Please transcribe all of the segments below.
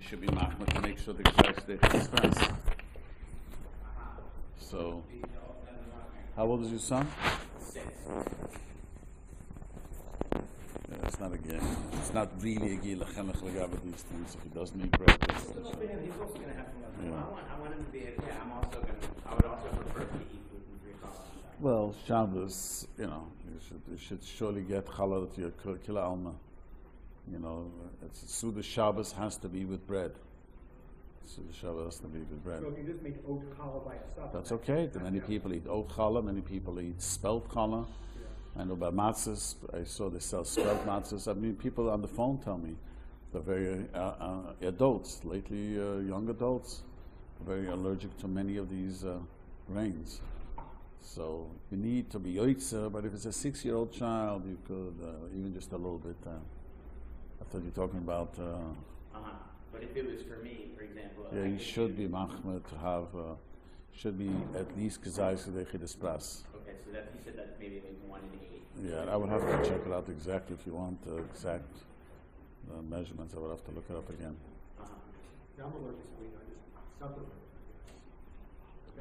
You should be machmir to make sure the guy stays express. So, how old is your son? 6. Yeah, it's not a gil. It's not really a gil. Lechenech legabe these things. If he doesn't eat bread, He's also going to have some. I want him to be. Yeah, I'm also going to. I would also prefer to eat food in 3 o'clock. well, Shabbos, you should surely get challah to your kila alma. Suda Shabbos has to be with bread. Suda Shabbos has to be with bread. So if you just make oat challah by itself. That's okay. Many people eat oat challah. Many people eat spelt challah. I know by matzahs, I saw they sell spelt matzahs. I mean, people on the phone tell me they're very adults, lately young adults, are very allergic to many of these grains. So you need to be yoitzer, but if it's a 6-year-old child, you could even just a little bit. I thought you were talking about. But if it was for me, for example. Yeah, you should be machmir to have. Should be at least kazayis kedei pras. Okay, so that you said that maybe like 1 in 8. Yeah, I would have to check it out exactly if you want the exact measurements. I would have to look it up again. Yeah, I'm allergic to wheat. I just supplement.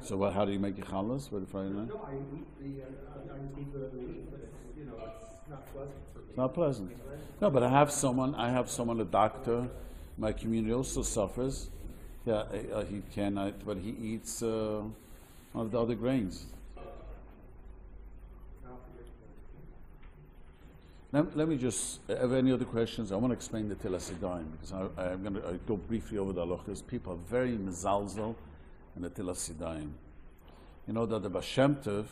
So what? How do you make your challahs for the Friday night? No, I eat I just eat the wheat, but it's not pleasant for me. It's not pleasant. No, but I have someone, a doctor, my community also suffers. Yeah, he cannot, but he eats one of the other grains. Now, let me just, have any other questions? I want to explain the Netilas Yodayim because I'm going to go briefly over the halachos. People are very mezalzel in the Netilas Yodayim. You know that the Baal Shem Tov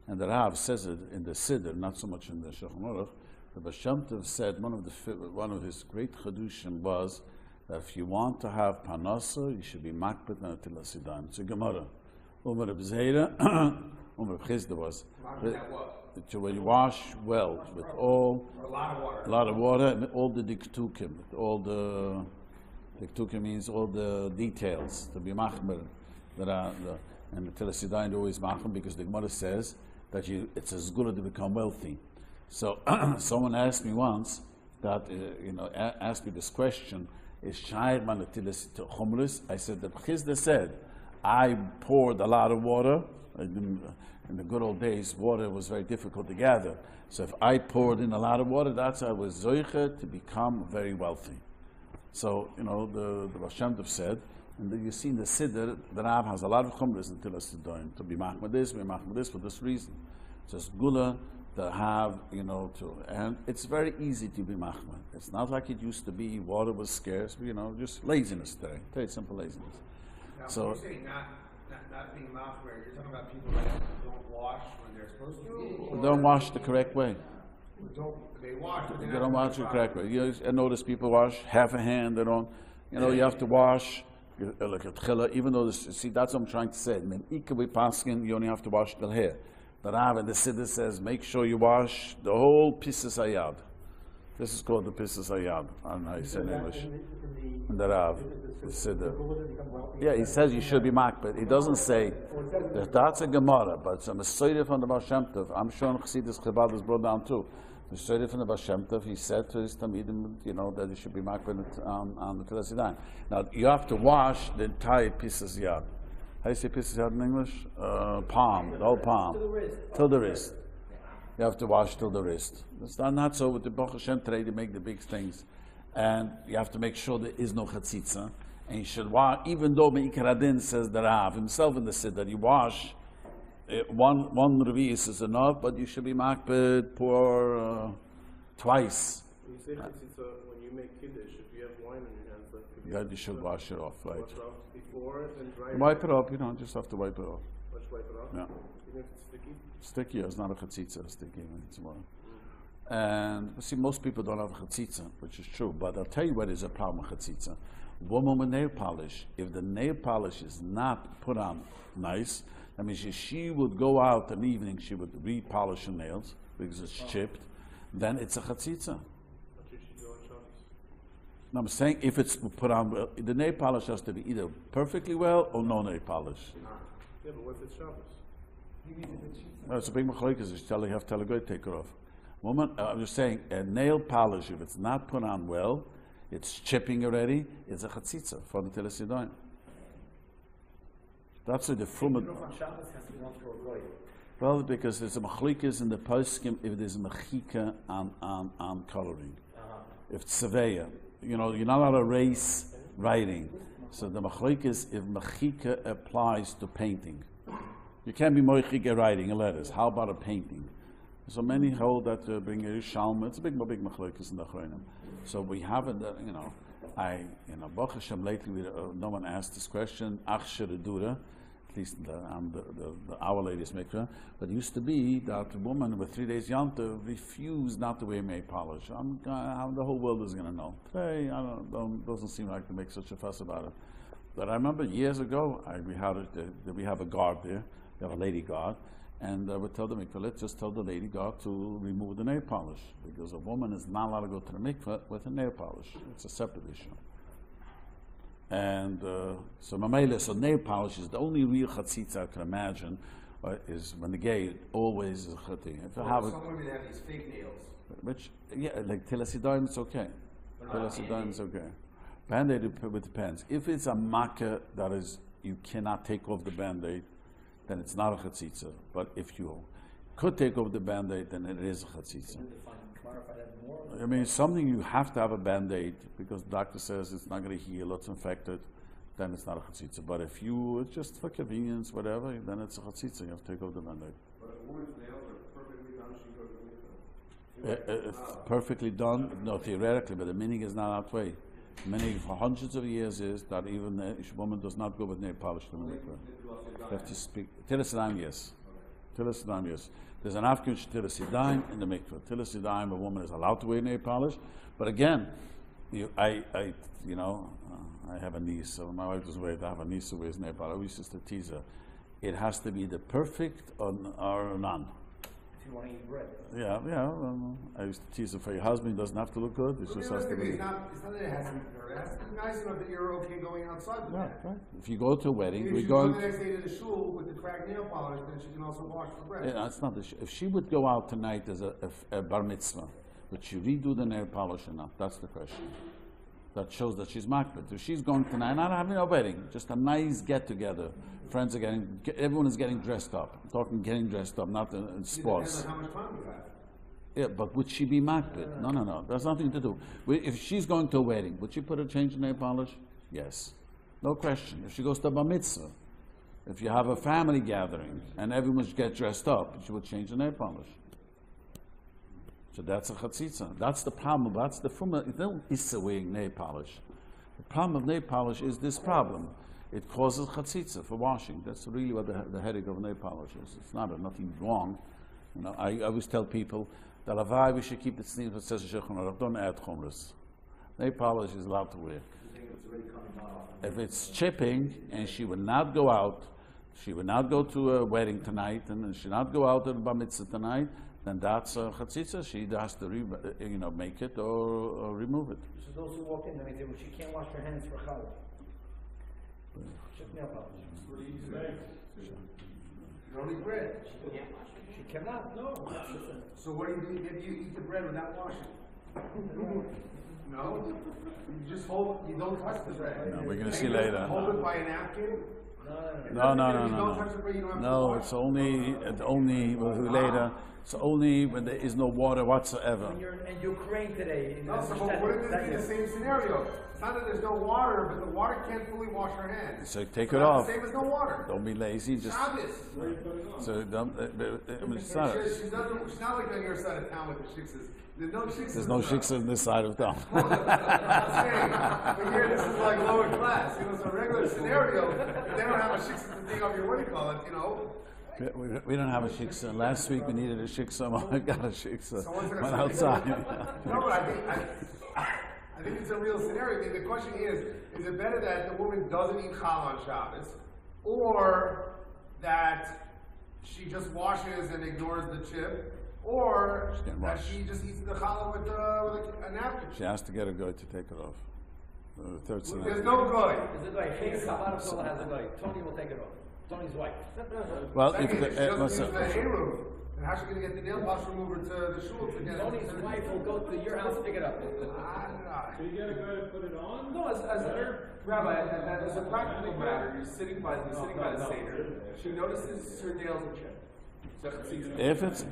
and the Rav says it in the Siddur, not so much in the Shulchan Aruch. The Baal Shem Tov said one of his great chedushim was that if you want to have panasa, you should be makbet na Netilas Yodayim. It's a Gemara. Umar B'Zeira, Umar B'Chizda was. When you wash well with all A lot of water. a lot of water and all the diktukim, diktukim means all the details to be machmer that are and the Netilas Yodayim always machmer because the Gemara says that it's as good to become wealthy. So someone asked me once that asked me this question: is shayir man Netilas chumrus? I said the Chizda said I poured a lot of water. In the good old days, water was very difficult to gather. So if I poured in a lot of water, that's how I was zoiche to become very wealthy. So, the Baal Shem Tov said, and you see in the Siddur, the Rav has a lot of chumras in Netilas Yodayim to be machmir this for this reason. It's just gula to have, and it's very easy to be machmir. It's not like it used to be, water was scarce, just laziness today. Very simple laziness. Now, So- when you say not being machmir, you're talking about people that don't wash when they're supposed to. Don't wash the correct way. They wash. But They don't wash the correct way. I notice people wash half a hand. They don't. You have to wash like a tchila. Even though see, that's what I'm trying to say. You only have to wash the hair. The Rav and the Siddur says, make sure you wash the whole pisses hayad. This is called the pisses hayad. I don't know how you say it in English. And the Rav, the Siddur. Yeah, he says you should be makbet. He doesn't say that's a Gemara, but it's a Mesoyre from the Baal Shem Tov. I'm sure in Chassidus Chabad is brought down too. The Mesoyre from the Baal Shem Tov, he said to his Talmidim, that he should be makbet on the Netilas Yodayim. Now you have to wash the entire pisses yad. How do you say pisses yad in English? Palm, the whole palm, till the wrist. You have to wash till the wrist. It's not so with the Baruch Hashem today. They make the big things. And you have to make sure there is no chatzitza. And you should wash, even though Me'ikar Adin says the Rav himself in the Siddur, you wash, one revi'is is enough, but you should be makbet pour twice. When you say chatzitza, when you make kiddush, if you have wine in your hands, You should wash it off, right? wash it off before and dry it. Wipe it off, just have to wipe it off. Let's wipe it off. Yeah. Even if it's sticky. Sticky, it's not a chatzitza, sticky. It's more. And see, most people don't have a chatzitza, which is true. But I'll tell you what is a problem with chatzitza. Woman with nail polish, if the nail polish is not put on nice, that means she would go out in the evening, she would re-polish her nails because it's chipped, then it's a chatzitza. What you should do on Shabbos. Now I'm saying if it's put on well, the nail polish has to be either perfectly well or no nail polish. Yeah, but what if it's Shabbos? No, it's a big machlokes. You have to tell a guy to take her off. Woman, I'm just saying, a nail polish, if it's not put on well, it's chipping already, it's a chatzitza for the Netilas Yodayim. That's what the from. On Shabbos has to be one for a goy. Well, because there's a machlikas in the poskim if there's a mechika on coloring. If it's seveya, you're not allowed to erase writing. So the machlikas if mechika applies to painting. You can't be moichik writing in letters. How about a painting? So many hold that bring a Yerushalmi. It's a big machlikas in the Achronim. So we haven't, Baruch Hashem lately, no one asked this question. Ach Sheredura, at least our ladies mikveh. But it used to be that a woman with 3 days yanta refused not to wear nail polish. The whole world is going to know. Today, doesn't seem like to make such a fuss about it. But I remember years ago, we have a guard there. We have a lady guard. And I would tell the mikveh, let's just tell the lady guard to remove the nail polish, because a woman is not allowed to go to the mikveh with a nail polish. It's a separate issue. And so nail polish is the only real chatzitza I can imagine, is when the gay always is a chatzitza. Some women have these fake nails. Which, like Netilas Yodayim, it's okay. Netilas Yodayim is okay. Band-aid, it depends. If it's a makkah that is, you cannot take off the band-aid, then it's not a chatzitza. But if you could take off the band-aid, then it is a chatzitza. I mean, it's something you have to have a band-aid because the doctor says it's not going to heal, it's infected, then it's not a chatzitza. But if it's just for convenience, whatever, then it's a chatzitza. You have to take off the band-aid. But a woman's nails are perfectly done, she goes to the mikveh. If perfectly done, no, theoretically, but the meaning is not that way. The meaning for hundreds of years is that even a woman does not go with nail polish to the mikveh. You have to speak. Netilas Yodayim, yes. Netilas Yodayim, yes. There's an African Netilas Yodayim in the mikveh. Netilas Yodayim, a woman is allowed to wear nail polish, but again, I have a niece, so my wife doesn't wear it. I have a niece who wears nail polish. We used to tease her. It has to be the perfect or none. If you want to eat bread. Yeah. I used to tease her, for your husband doesn't have to look good. It just has to be. It's not that it has to be perfect. It has to be nice enough that you're okay going outside with that. Right. If you go to a wedding, If we're she going. goes the next day to the shul with the cracked nail polish, then she can also wash the bread. Yeah, that's not the issue. If she would go out tonight as a bar mitzvah, would she redo the nail polish or not? That's the question. That shows that she's makbid. If she's going tonight, not having a wedding, just a nice get together. Friends are everyone is getting dressed up. I'm talking getting dressed up, not in sports. It depends on how much time you have. Yeah, but would she be makbid? No. There's nothing to do. If she's going to a wedding, would she put a change in nail polish? Yes. No question. If she goes to a bar mitzvah, if you have a family gathering and everyone gets dressed up, she would change the nail polish. So that's a chatzitza. That's the problem. That's the fuma. It's not issa wearing nail polish. The problem of nail polish is this problem. It causes chatzitza for washing. That's really what the headache of nail polish is. It's nothing wrong. I always tell people that Lavai, we should keep the tznius that says Elchonon. Don't add chumras. Nail polish is allowed to wear. If it's chipping and she would not go out, she would not go to a wedding tonight, and she not go out to the bar mitzvah tonight, then that's a chatzitza. She has to make it or remove it. So those who walk in, they say, well, she can't wash her hands for challah. Just nail polish. You don't eat bread. She cannot, no. So what do? Maybe you eat the bread without washing. No? You just hold, you don't touch the bread. No, we're going to And see you just later. Hold it by a napkin. No. You don't touch the bread, you don't have to No, wash. it's only we'll do later. It's only when there is no water whatsoever. When you're in Ukraine today, in No, so but wouldn't this be the same scenario? It's not that there's no water, but the water can't fully wash her hands. So take It's it not off. the same as no water. Don't be lazy. Just Shabbos. so don't. It's not. She's not like on your side of town with the shiksas. There's no shiksas. There's no shiksa on this side of town. I'm saying, but here this is like lower class. It's a regular scenario. If they don't have a shiksa to take off your, what do you call it, We don't have a shiksa. Last week we needed a shiksa. I got a shiksa. Someone's gonna Went say- outside. No, but I think it's a real scenario. The question is it better that the woman doesn't eat challah on Shabbos, or that she just washes and ignores the chip, or She can't that wash. she just eats the challah with a napkin? She has to get a guy to take it off. The third There's scenario. no good. There's a guy. Chabad has a guy. Tony will take it off. Tony's wife. Well, Second, if she doesn't use the the Eruv. And how's she going to get the nail polish remover to the shul to get it? Tony's wife will go to your house to pick it up. So you get a guy to put it on? No, Rabbi, as a practical matter, you're sitting by the Seder. She notices her nails are chipped.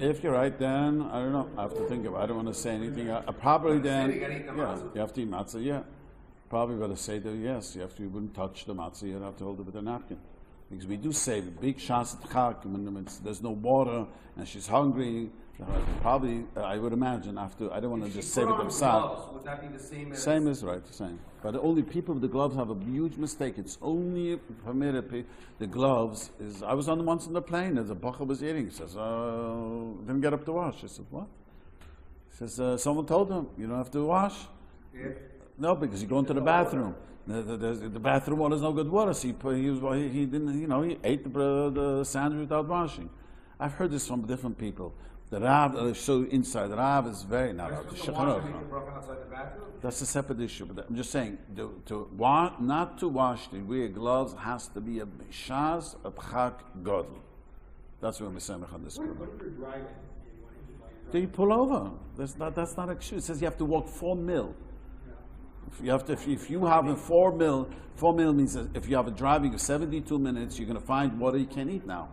If you're right, then I don't know. I have to think of it. I don't want to say anything. Probably then, You gotta eat the yeah, matzah. you have to eat matzah. Yeah, probably got to say that. Yes, you wouldn't touch the matzah. You have to hold it with a napkin, because we do say big shas at chak when there's no water and she's hungry. Probably, I would imagine after. I don't want to just say it themselves. Would that be the same as? Same is right, same. But the only people with the gloves have a huge mistake. It's only permitted, the gloves is, I was on the once on the plane, as a bacher was eating. He says, didn't get up to wash. I said, what? He says, someone told him, you don't have to wash. Yeah. No, because you go into the bathroom. The bathroom water is no good water, so he didn't, he ate the sandwich without washing. I've heard this from different people. The Rav, so inside, the Rav is very not out. That's a separate issue. But I'm just saying, not to wash the wear gloves has to be a shaz, a pchak, godl. That's what we're saying on this. What if you're driving? Do you pull over? That's not an excuse. It says you have to walk 4 mil. If you have a 4 mil means that if you have a driving of 72 minutes, you're going to find water you can't eat now.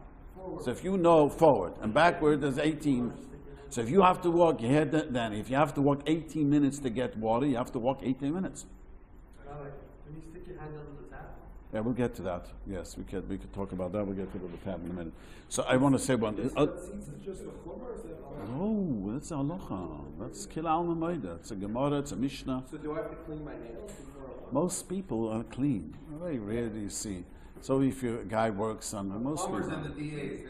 So if you know forward and backward, there's 18. So if you have to walk, you heard that, then if you have to walk 18 minutes to get water, you have to walk 18 minutes. Can you stick your hand under the tap? Yeah, we'll get to that. Yes, we could talk about that. We'll get to the tap in a minute. So I want to say one. Is just a chumrah, or is it a Oh, that's a halacha. That's kil alma maida. It's a gemara. It's a mishnah. So do I have to clean my nails before I Most people are clean. Very rare do you see. So if your guy works on most Plumbers people. and the DAs,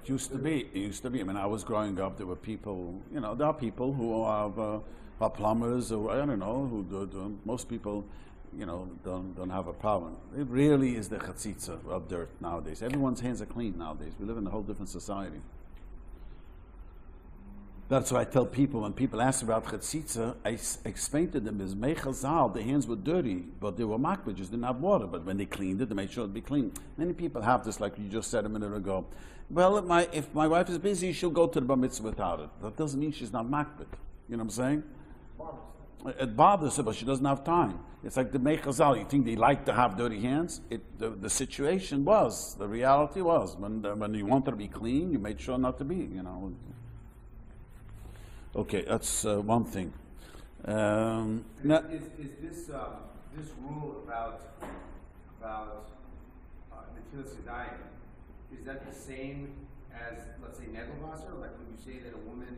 It used to be. I mean, I was growing up, there were people, there are people who are plumbers, or I don't know, who do. Most people, don't have a problem. It really is the chatzitza of dirt nowadays. Everyone's hands are clean nowadays. We live in a whole different society. That's why I tell people, when people ask about chatzitza, I explain to them, is mechazal, the hands were dirty, but they were makbid, just didn't have water. But when they cleaned it, they made sure it'd be clean. Many people have this, like you just said a minute ago. Well, if my wife is busy, she'll go to the bar mitzvah without it. That doesn't mean she's not makbid. You know what I'm saying? It bothers her, but she doesn't have time. It's like the mechazal. You think they like to have dirty hands? The situation was, the reality was, when you wanted to be clean, you made sure not to be, Okay, that's one thing. is this rule about Netilas Yodayim, is that the same as, let's say, Negelwasser? Like when you say that a woman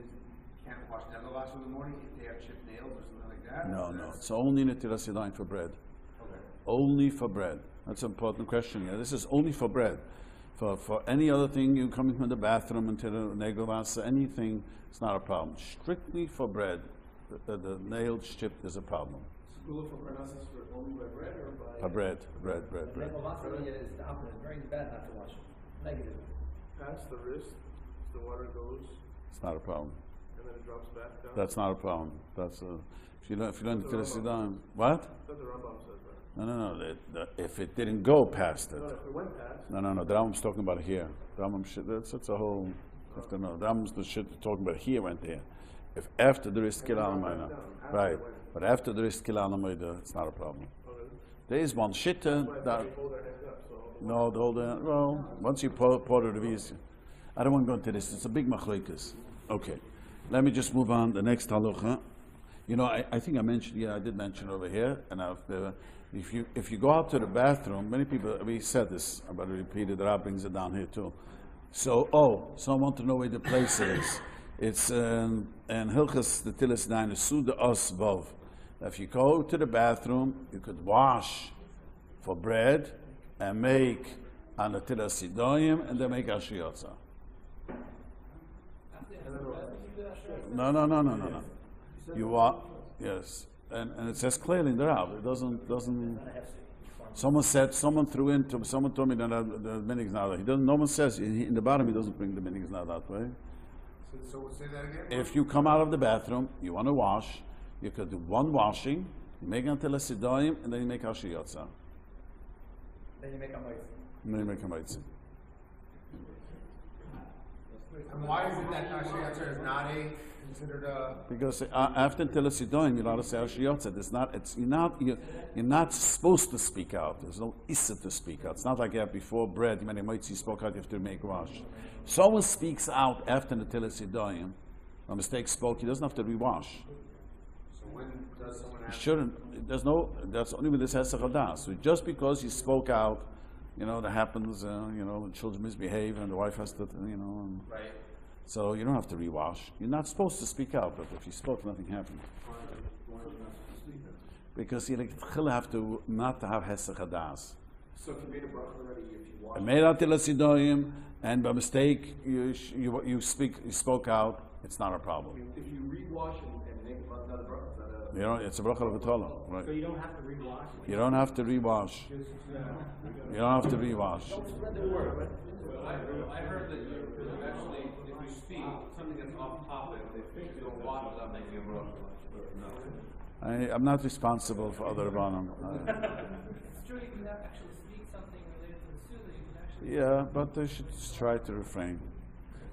can't wash Negelwasser in the morning if they have chipped nails or something like that? No. It's only Netilas Yodayim for bread. Okay. Only for bread. That's an important question. Yeah, this is only for bread. For any other thing, you coming from the bathroom into the Negelwasser, anything, it's not a problem. Strictly for bread, the nail chipped is a problem. School for parnassus for only by bread or by? For bread. Negelwasser is the opposite. It's very bad not to wash it. Negative. Past the wrist, the water goes, It's not a problem. and then it drops back down. That's not a problem. That's if you don't Netilas Yodayim, what? That's what the Rambam says that. No. If it didn't go past it. No, if it went past. No. The Rambam's talking about here. The Rambam shit. That's a whole. You have to know. The Rambam's the shit talking about here went there. If after there is kil alamayda, right? But after there is kil alamayda, it's not a problem. There is one shitta that. Hold their hands up, so. No, the whole well, once you pour the revis, I don't want to go into this. It's a big machlokas. Okay, let me just move on. The next halacha. I think I mentioned. Yeah, I did mention over here. And if you go out to the bathroom, many people, we said this, but I repeated. The Rabbi brings it down here too. So I want to know where the place is. It's in Hilchos Netilas Yodayim, Suda Os Vov. If you go to the bathroom, you could wash for bread and make a Netilas Yodayim and then make Ashiyotza. No. You are, yes. And it says clearly in the Rav. It doesn't. Someone told me that the minig's not. No one says in the bottom he doesn't bring the minig's not that way. So say that again. If you come out of the bathroom, you want to wash, you could do one washing, you make Netilas Yodayim, and then you make Hashiyotza. Then you make a mitzvah. And then you make a mitzvah. And why is it that Hashiyotza is not considered a? Because after Netilas Yodayim, you're allowed to say Hashiyotza. You're not supposed to speak out. There's no issa to speak out. It's not like before bread, when you spoke out, you have to make wash. Someone speaks out after Netilas Yodayim, a mistake spoke, he doesn't have to rewash. So when does someone have? He shouldn't. That's only with this Hesach Hadas. So just because you spoke out, that happens. When children misbehave and the wife has to, Right. So you don't have to rewash. You're not supposed to speak out, but if you spoke, nothing happened. Why are you not supposed to speak then? Because you have to not to have Hesach Hadas. So if you made a bracha already, if you wash. I made out Netilas Yodayim, and by mistake you spoke out. It's not a problem. If you rewash and make another bracha, is that a? It's a bracha of V'tola, right? So you don't have to rewash? You don't have to rewash. You don't have to rewash. I heard that you actually, if you speak something that's off topic, you don't wash without making a bracha. I'm not responsible for other Rabbanim. It's true, you can actually speak something related to the Suda, you can actually. Yeah, but they should just try to refrain.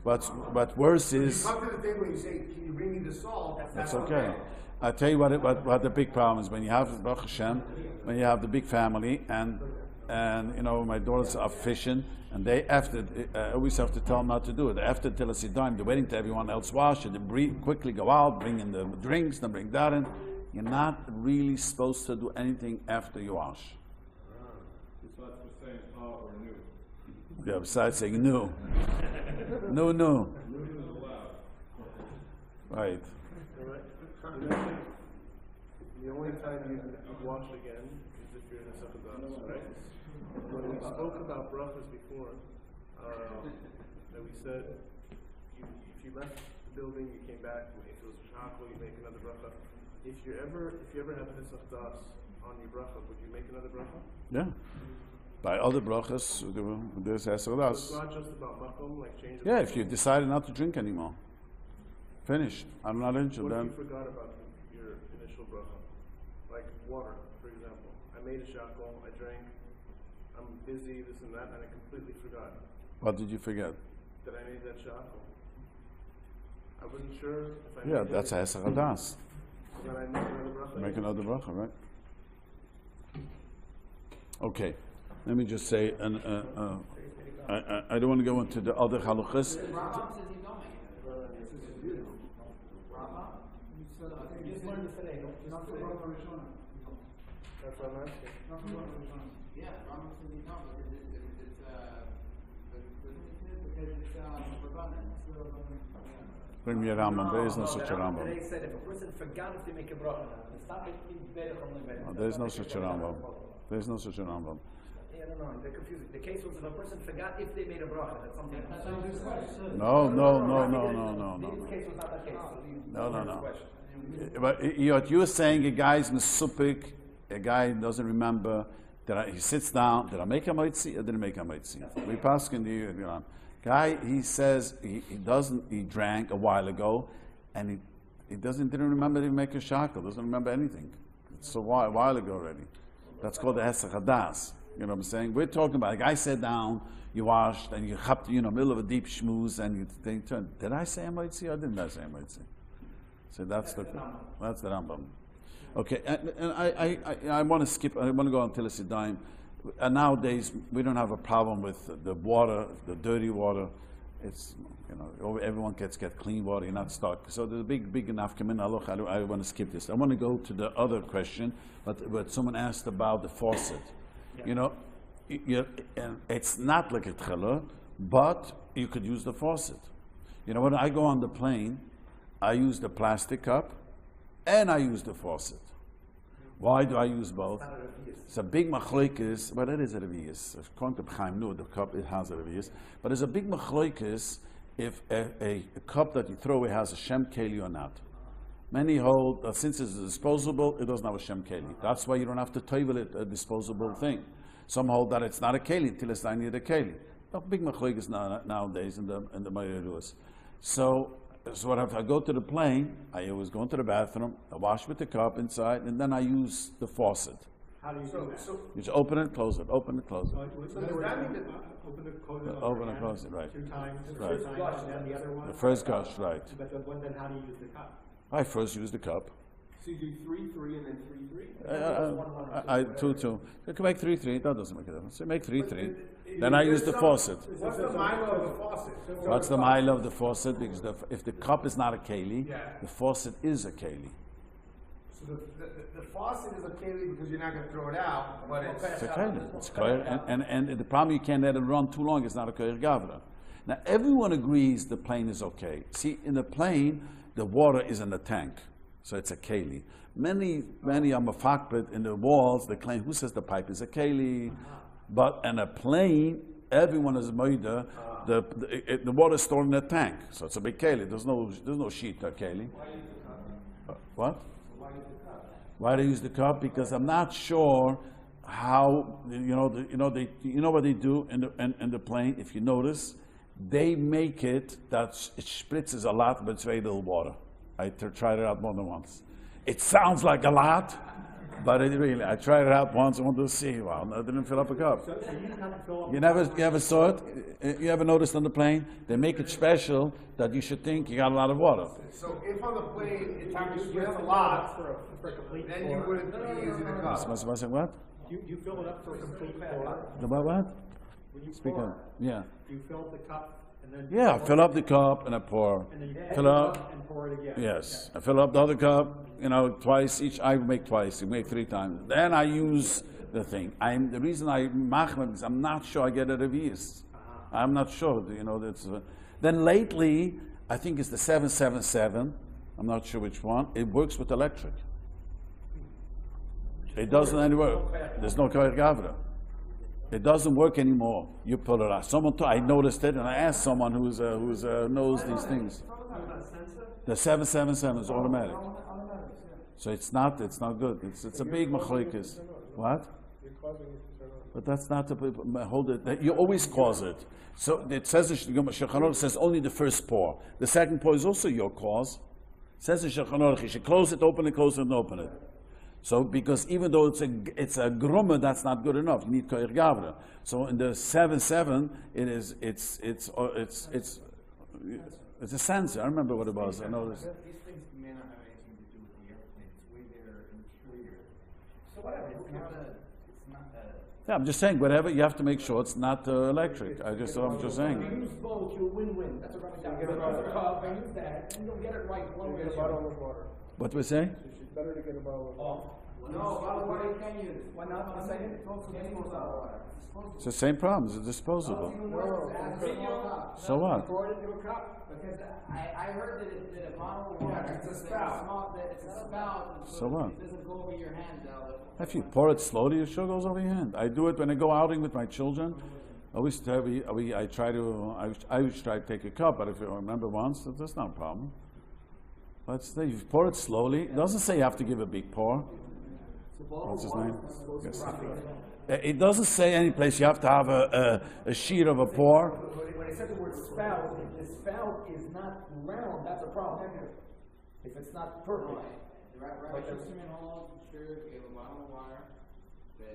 But worse is, You come to the table and you say, "Can you bring me the salt?" that's okay. I tell you what the big problem is when you have Baruch Hashem, when you have the big family and my daughters are fishing and they always have to tell them not to do it. After Netilas Yodayim, they're waiting till everyone else wash and they quickly go out, bring in the drinks, then bring that in. You're not really supposed to do anything after you wash. Besides for saying or new. Yeah, besides saying no. No. New is allowed. Right. The only time you wash again is if you're in a Sakadas, right? When we spoke about brachas before, that we said if you left the building, you came back, if it was shakal, you make another bracha. If you ever have Hesach Das on your bracha, would you make another bracha? Yeah. By other brachas, there's Hesach So Das. it's not just about makom, like change. Yeah, if you decided not to drink anymore. Finished. I'm not interested. What if Then you forgot about your initial bracha? Like water, for example. I made a shakal, I drank, I'm busy, this and that, and I completely forgot what did you forget? that I made that shakal. I wasn't sure if I Yeah, made that's it. Hesach Das. Then I make another bracha. Make another bracha, right? Okay. Let me just say, I don't want to go into the other halachos. Rambam says you don't make it. Rambam? You just learned it today, Not for Baruch Rishon. That's what I'm asking. Not for Baruch Rishon. Yeah, Rambam says you don't because it's Rabbanan. Bring me a Rambam. There is no the such a Rambam. today said if a person forgot if they make a bracha, it's not making better from the better. There is no such a Rambam. There is no such a Rambam. Yeah, no, they're confusing. The case was if a person forgot if they made a bracha, that's something. That's what I just said. No. This case was not that case. So you- No. question. But what you're saying, a guy's mesupik, a guy doesn't remember. He sits down. Did I make a mitzi or didn't make a mitzi? We pass in the Iran. Guy, he says he drank a while ago, and he didn't remember to make a shackle. Doesn't remember anything. It's a while ago already. That's called the Hesach Hadas. You know what I'm saying? We're talking about a guy sat down, you washed, and you hopped, middle of a deep schmooze, and you think, did I say a mitzi or didn't I say a mitzi? So that's the Rambam. Okay, and I want to skip. I want to go on Netilas Yodayim. And nowadays we don't have a problem with the water, the dirty water. It's everyone gets clean water. You're not stuck. So there's a big enough commitment. I want to skip this. I want to go to the other question, but someone asked about the faucet. And it's not like a tchela, but you could use the faucet. When I go on the plane, I use the plastic cup and I use the faucet. Why do I use both? It's a big machlokes, but it is a revius. According to Chaim Nu, the cup it has a revius. But it's a big machlokes if a cup that you throw away has a shem keli or not. Many hold that since it's disposable, it doesn't have a shem keli. That's why you don't have to toivel it, a disposable thing. Some hold that it's not a keli until it's not near the keli. A big machlokes nowadays in the Ma'ir Ruas. So So what if I go to the plane, I always go into the bathroom, I wash with the cup inside, and then I use the faucet. How do you do that? You just open it, close it, open it, close it. So does that mean that Open it, close it. Open and close it, right. 2 times. Right. First gush and then the other one. The first gush, right. But then how do you use the cup? I first use the cup. So you do 3-3 and then 3-3? I 2-2. You can make 3-3. That doesn't make a difference. You make 3-3. Then I use the faucet. What's the mile of the faucet? What's the mile of the faucet? Because if the cup is not a keli, Yeah. the faucet is a keli. So the faucet is a keli because you're not going to throw it out, but It's a keli. It's koyer, and the problem you can't let it run too long. It's not a koyer gavra. Now everyone agrees the plane is okay. See, in the plane, the water is in the tank, so it's a keli. Many are mafakbet in the walls. They claim, who says the pipe is a keli? But in a plane, everyone is moida. The water is stored in the tank, so it's a big keli. There's no sheet keli. What? Why do they use the cup? Because I'm not sure how you know what they do in the plane. If you notice, they make it that it spritzes a lot, but it's very little water. I tried it out more than once. It sounds like a lot, but I tried it out once. I wanted to see. Wow, I didn't fill up a cup. So you have to fill up. You never saw it? You ever noticed on the plane? They make it special that you should think you got a lot of water. so if on the plane it spritz a lot, For a complete then you pour. wouldn't be using the cup. What? You fill it up for a complete pour. The what? When you Speak pour, up. Yeah. you fill up the cup and then. Yeah, I fill up the cup and I pour. And then you Fill fill up. up and pour it again. Yes. I fill up the other cup, twice each. I make twice. You make 3 times. Then I use the thing. The reason I machmir is I'm not sure I get a revius. I'm not sure. That's. Then lately, I think it's the 777. I'm not sure which one. It works with electric. It doesn't anywhere. There's no koyer gavra. It doesn't work anymore. You pull it out. I noticed it, and I asked someone who's knows these things. The 777 is automatic. So it's not good. It's a big machlokes. What? But that's not the hold it. You always cause it. So it says Shulchan says only the first pour. The second pour is also your cause. It says in Shulchan Aruch you should close it, open it, close it, and open it. So because even though it's a grumma, that's not good enough. You need koyer gavra. So in the 7-7, it's a sensor. I remember what it was. I know this. These things may not have anything to do with the airplane. It's way there interior. So whatever, It's not a. Yeah, I'm just saying, whatever, you have to make sure it's not electric. I'm just If you saying. use both, you'll win-win. That's what Rabbi Get a Tauber bottle says. of water. And use that, and you'll get it right. One way Get or a the other. bottle of water. What we say? It's better to get a bottle of water. No, bottled water you can use. Why not? I'm saying it. Can't use bottled water. It's the same problem. It's disposable. So what? Pour it into a cup. Because I heard that a bottle of water. It's a spout. It's a spout. So what? It doesn't go over your hand. If you pour it slowly, it sure goes over your hand. I do it when I go outing with my children. I always try to take a cup, but if you remember once, that's not a problem. You pour it slowly. It doesn't say you have to give a big pour. What's his name? Yes. It doesn't say any place you have to have a sheet of a pour. When I said the word spout, if the spout is not round, that's a problem. If it's not perfect. Right, Swimming hole, sure, if you have a bottle of water, that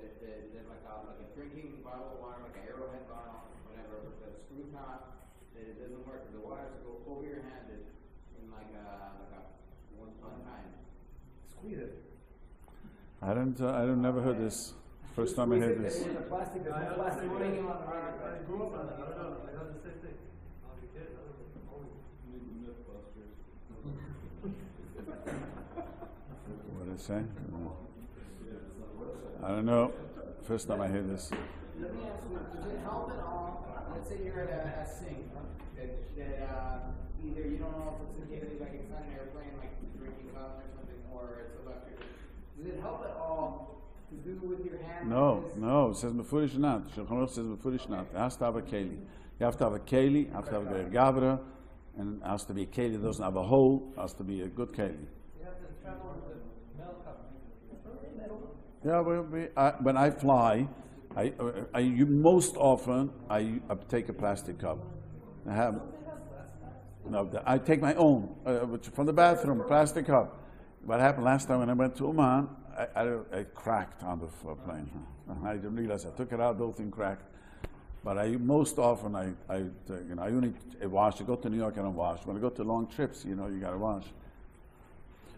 like a drinking bottle of water, like an Arrowhead bottle, whatever, with the screw top, that it doesn't work. The water has to go over your hand in like a one time. Squeeze it. I never heard this. First time I heard this. There's a plastic thing on the I grew up on that. I don't know. I had the same thing. I was a kid. I was always. What did it say? I don't know. First time I hear this. Let me ask you, does it help at all? Let's say you're at a sink that either you don't know if it's indicated like it's not an airplane, like drinking cup or something, or it's electric. Does it help at all to do with your hand? No. It says mefurish not. Shulchan Aruch says mefurish not. It has to have a keli. You have to have a keli. You have to have a gavra, and it has to be a keli that doesn't have a hole. It has to be a good keli. You have to travel with the milk cup. Yeah, when I fly, most often I take a plastic cup. No, I take my own, which from the bathroom, plastic cup. What happened last time when I went to Oman, I cracked on the plane. I didn't realize I took it out, the whole thing cracked. But most often I only wash. I go to New York, I don't wash. When I go to long trips, you gotta wash.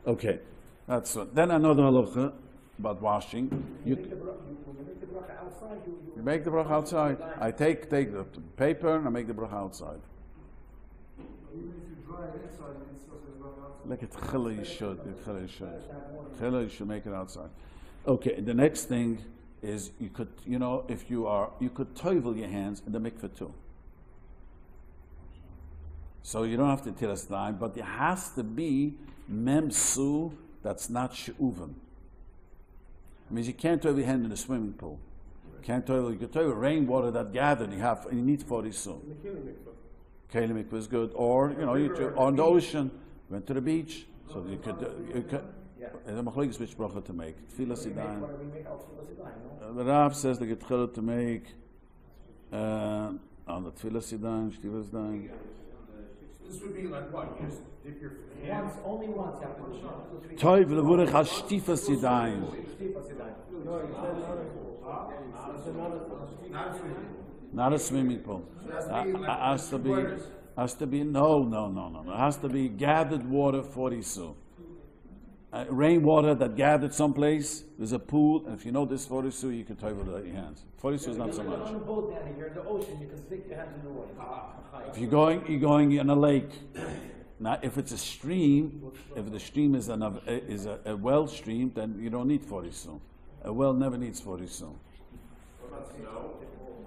Okay, that's then another halacha about washing. You make the bracha outside. I take the paper and I make the bracha outside. Even if you dry it inside, you can still say the bracha outside. Like it's chila, you should. Chila, you should make it outside. Okay, the next thing is you could, you could toivel your hands in the mikveh too. So you don't have to Netilas Yodayim, but it has to be memsu that's not she'uven. It means you can't toivel your hand in a swimming pool. You can toivel rainwater that gathered. You need 40 su. Keli mikveh is good, or on the ocean, went to the beach, so you could. There's a machlokes which bracha to make. Tfilas Yodayim. The Rav says the getchila to make on the Tfilas Yodayim, Shtivas Yodayim. This would be like what? You just dip your hands. Only once. Toiv levorech al Shtivas Yodayim. Not a swimming pool. Has to be no. It has to be gathered water 40 su. Rainwater that gathered someplace. There's a pool, and if you know this 40 su, you can toivel with your hands. 40 su is not so much. On a boat, Danny, you're in the ocean. You can stick your hands in the water. If you're going in a lake. Now, if it's a stream, if the stream is a well stream, then you don't need 40 su. A well never needs 40 su. What about snow?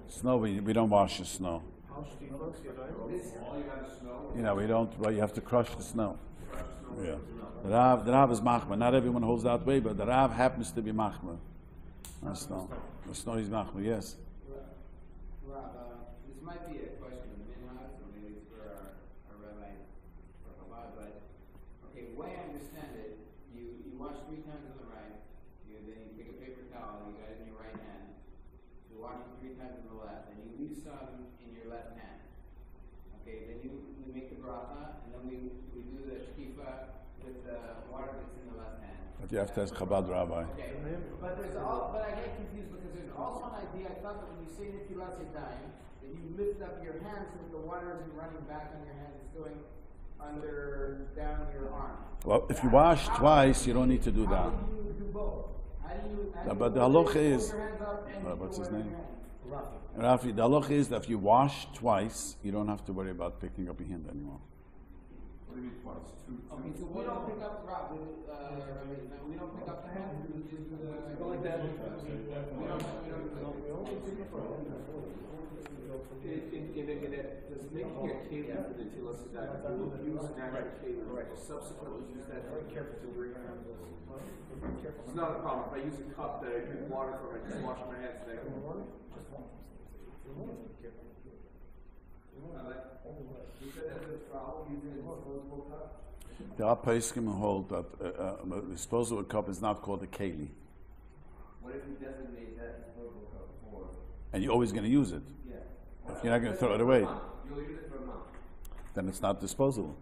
Snow, we don't wash the snow. We don't. Well, you have to crush the snow. Yeah. The Rav is machmer. Not everyone holds that way, but the Rav happens to be machmer. The snow is machmer. Yes. Rob, this might be a question of minhag, or maybe it's for our Rabbi for Chabad, but okay, the way I understand it, you wash 3 times on the right, then you take a paper towel, you got it in your right hand, you wash it 3 times on the left, and you leave some in your left hand. Okay, then we make the bracha, and then we do the shkifa with the water that's in the left hand. But you have to ask Chabad Rabbi. Okay, but I get confused because there's also an idea. I thought that when you say Netilas Yodayim, that you lift up your hands and the water isn't running back on your hands; it's going down your arm. Well, if you wash twice, you don't need to do that. How do you do both? But the halacha is, hold your hands up and what's you his put name? your hand? Rafi, the halacha is that if you wash twice, you don't have to worry about picking up your hand anymore. What do you mean twice? Okay, so we don't pick up Rob. We don't pick up the hand. We just go like that. Does making a cable for the Netilas Yodayim, you will use natural cable, subsequently use that to drink. It's not a problem. If I use a cup that I drink water from, I just wash my hands today. There are poskim who hold that a disposable cup is not called a keli. What if you designate that disposable cup for? And you're always going to use it. Yeah. If you're not going to throw it away, You'll use it for a month. then it's not disposable.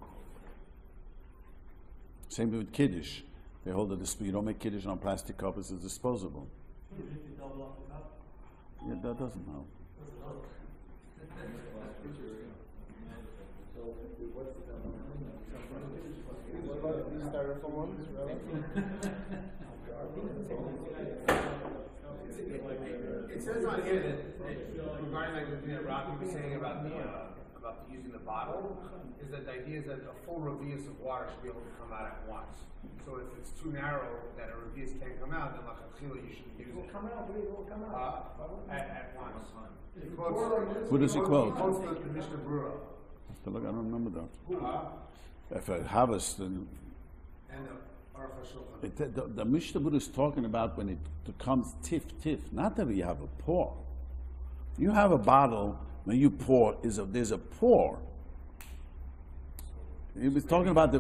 Same with Kiddush. They hold that you don't make Kiddush on a plastic cup, it's disposable. Yeah, that doesn't help. It says on here that regarding like the thing that Rabbi was saying about using the bottle, is that the idea is that a full revius of water should be able to come out at once. So if it's too narrow that a revius can't come out, then lachatchila you should use it. It will come out. At once. Who does he quote? He quotes the Mishnah Brura. Look, I don't remember that. If I harvest, then And the Aruch HaShulchan. the Mishnah Buddha is talking about when it becomes tiff, not that you have a pour. You have a bottle, when you pour, there's a pour. He was talking about I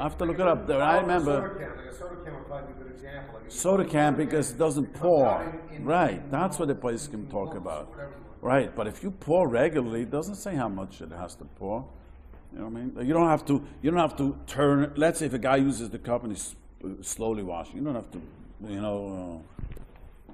have to look it up. I remember A soda can would probably be a good example. Like soda can because it doesn't pour. Right, that's what the place can talk about. Right, but if you pour regularly, it doesn't say how much it has to pour. You know what I mean? You don't have to turn. Let's say if a guy uses the cup and he's slowly washing, you don't have to,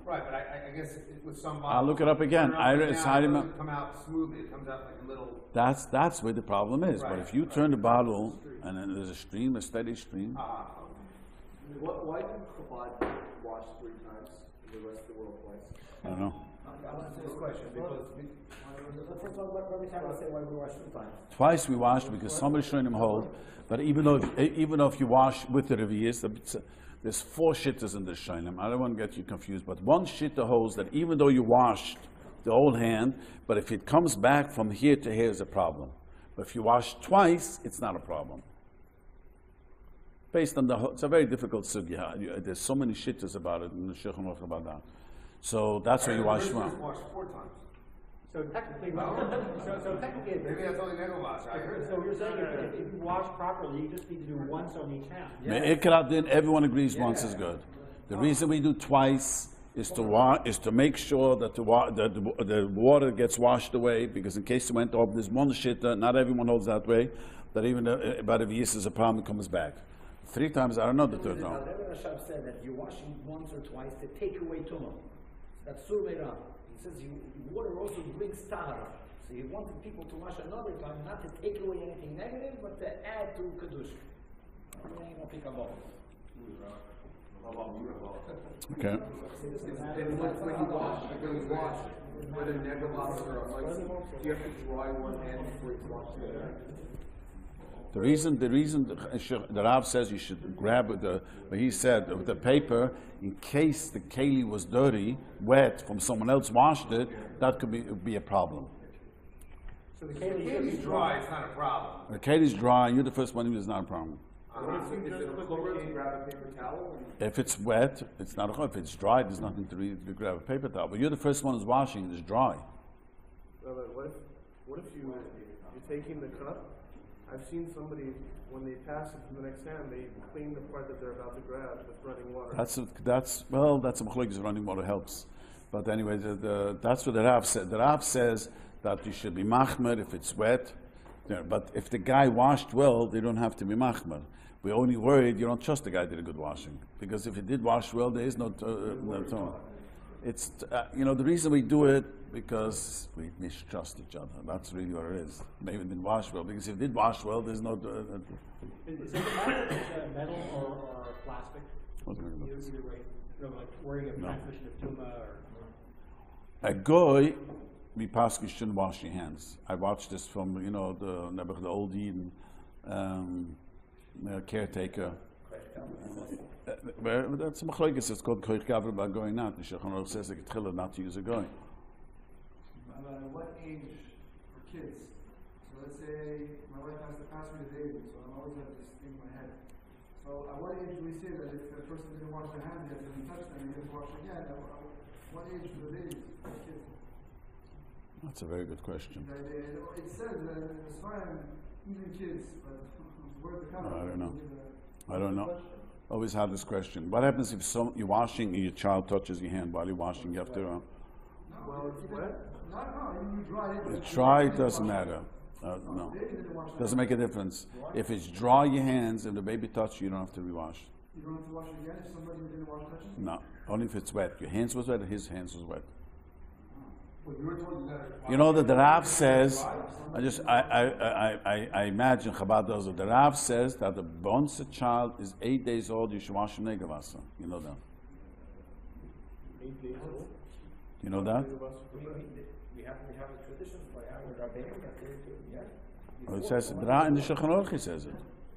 Right, but I guess with some I'll look it up again. it doesn't come out smoothly. It comes out like a little. That's where the problem is. Right, But if you turn the bottle and then there's a stream, a steady stream. Why do Chabad wash 3 times and the rest of the world twice? I don't know. I'll answer this question because let's talk about every time I say why we wash 2 times. Twice we washed because somebody showing him hold. But even though if you wash with the Revi'is, there's 4 shittas in the Shainim. I don't want to get you confused, but one shitta holds that even though you washed the whole hand, but if it comes back from here to here is a problem. But if you wash twice, it's not a problem. Based on it's a very difficult sugya. There's so many shittas about it in the Shiurim about that. So that's why you wash one. Wash 4 times. So technically, Maybe that's only Netilas. so you're saying if you wash properly, you just need to do once on each hand. Me'ikra, everyone agrees once is good. The reason we do twice is to make sure that the water gets washed away, because in case it went off, there's one shitta, not everyone holds that way, that even about if yeast is a problem, it comes back. 3 times, I don't know the third time. Rabbi said that you're washing once or twice to take away tumah. That's surveira. He says water also brings tahara. So he wanted people to wash another time, not to take away anything negative, but to add to kedusha. Okay. And when you wash, whether Netilas or Almighty, do you have to dry one hand before you wash the other? The reason the Rav says you should grab what he said, with the paper, in case the keli was dirty, wet, from someone else washed it, that could be a problem. So the keli is dry, it's not a problem. The keli's dry, and you're the first one, it's not a problem. Is it a chumrah to grab a paper towel? If it's wet, it's not a chumrah. If it's dry, there's nothing to grab a paper towel. But you're the first one who's washing, it's dry. Rabbi, what if you're taking the cup? I've seen somebody, when they pass it to the next hand, they clean the part that they're about to grab with running water. That's a machlokes. Running water helps. But anyway, that's what the Rav said. The Rav says that you should be machmer if it's wet. But if the guy washed well, they don't have to be machmer. We're only worried you don't trust the guy did a good washing, because if he did wash well, there is no tone. It's the reason we do it because we mistrust each other. That's really what it is. Maybe it didn't wash well, because if it did wash well, there's no. Is it metal or plastic? Either way, like worrying of transmission of tumah or. A goy, we paskin shouldn't wash your hands. I watched this from the old Eden caretaker. That's a machlokes. It's called koich gavra by going out. The Elchonon says like a not to use a goy. What age for kids? So let's say my wife has to pass me the baby, so I'm always have this thing in my head. So at what age do we say that if the person didn't wash their hands yet and we touch them, he gets washed again? What age do the babies, the kids? That's a very good question. It says that it's fine, even kids, but where's the cover? I don't know. Always have this question. What happens if you're washing and your child touches your hand while you're washing? You have to. Well, it's wet. No, you dry it. It's dry, it doesn't matter. No. Doesn't make a difference. If it's dry, your hands, if the baby touches you, don't have to rewash. You don't have to wash it again if somebody didn't wash touches? No. Only if it's wet. Your hands was wet, his hands was wet. But you were told that. You know that the Rav says, I imagine Chabad does it. The Rav says that once a child is 8 days old, you should wash him negavasa. You know that? 8 days old. You know that? We have a tradition by our Rabbi. Well, it says in the Shiurim he says it. Is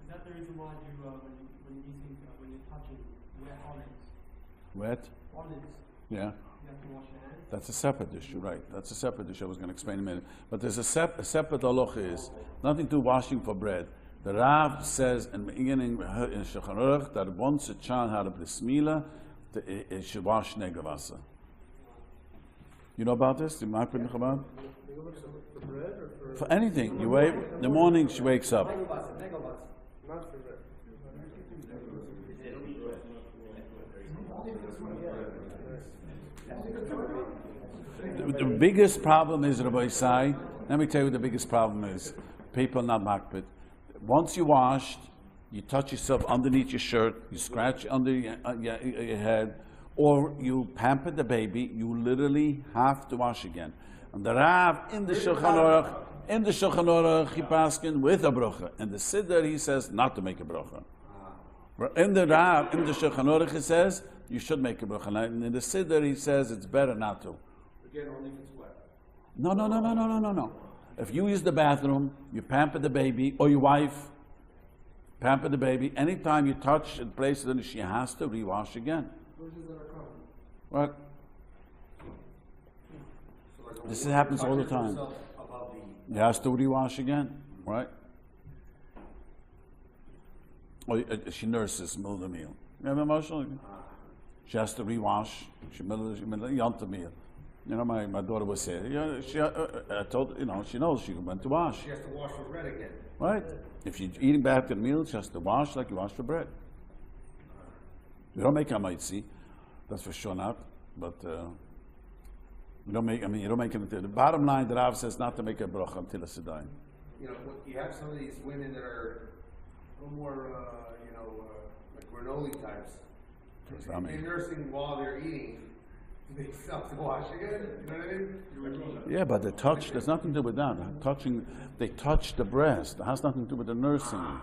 that the reason why you, when you're touching wet olives? Wet? Olives, Yeah. you have to wash your hands? That's a separate issue, right? That's a separate issue I was going to explain in a minute. But there's a separate halacha is nothing to washing for bread. The Rav says in the beginning in Shiurim that once a child had a bris milah, it should wash negavasa. You know about this? You might put in Chabad? For bread or For anything. You wait in the morning, she wakes up. not for bread? The biggest problem is, Rabbi Sai, let me tell you what the biggest problem is. People not makpid. once you washed, you touch yourself underneath your shirt, you scratch under your head, or you pamper the baby, you literally have to wash again. And the Rav in the Shulchan Aruch, he paskin with a bracha. And the Siddur, he says not to make a bracha. In the Rav, in the Shulchan Aruch, he says you should make a bracha. And in the Siddur, he says it's better not to. Again, only if it's wet. No. If you use the bathroom, you pamper the baby, or your wife pamper the baby, anytime you touch the place, then she has to rewash again. Right? This happens all the time. He has to rewash again, right? Or she nurses, middle of the meal. You have emotional? She has to rewash. She middle of the meal. You know, my daughter was saying, I told she knows she went to wash. She has to wash for bread again. Right? If she's eating back the meal, she has to wash like you wash for bread. You don't make hamaitzi, that's for sure not. But you don't make it. The bottom line, the Rav says not to make a bracha until a Yodayim. You know, you have some of these women that are a little more, like granola types. They're nursing while they're eating. They stop to wash again. You know what I mean? Yeah, but the touch, there's nothing to do with that. They touch the breast. It has nothing to do with the nursing.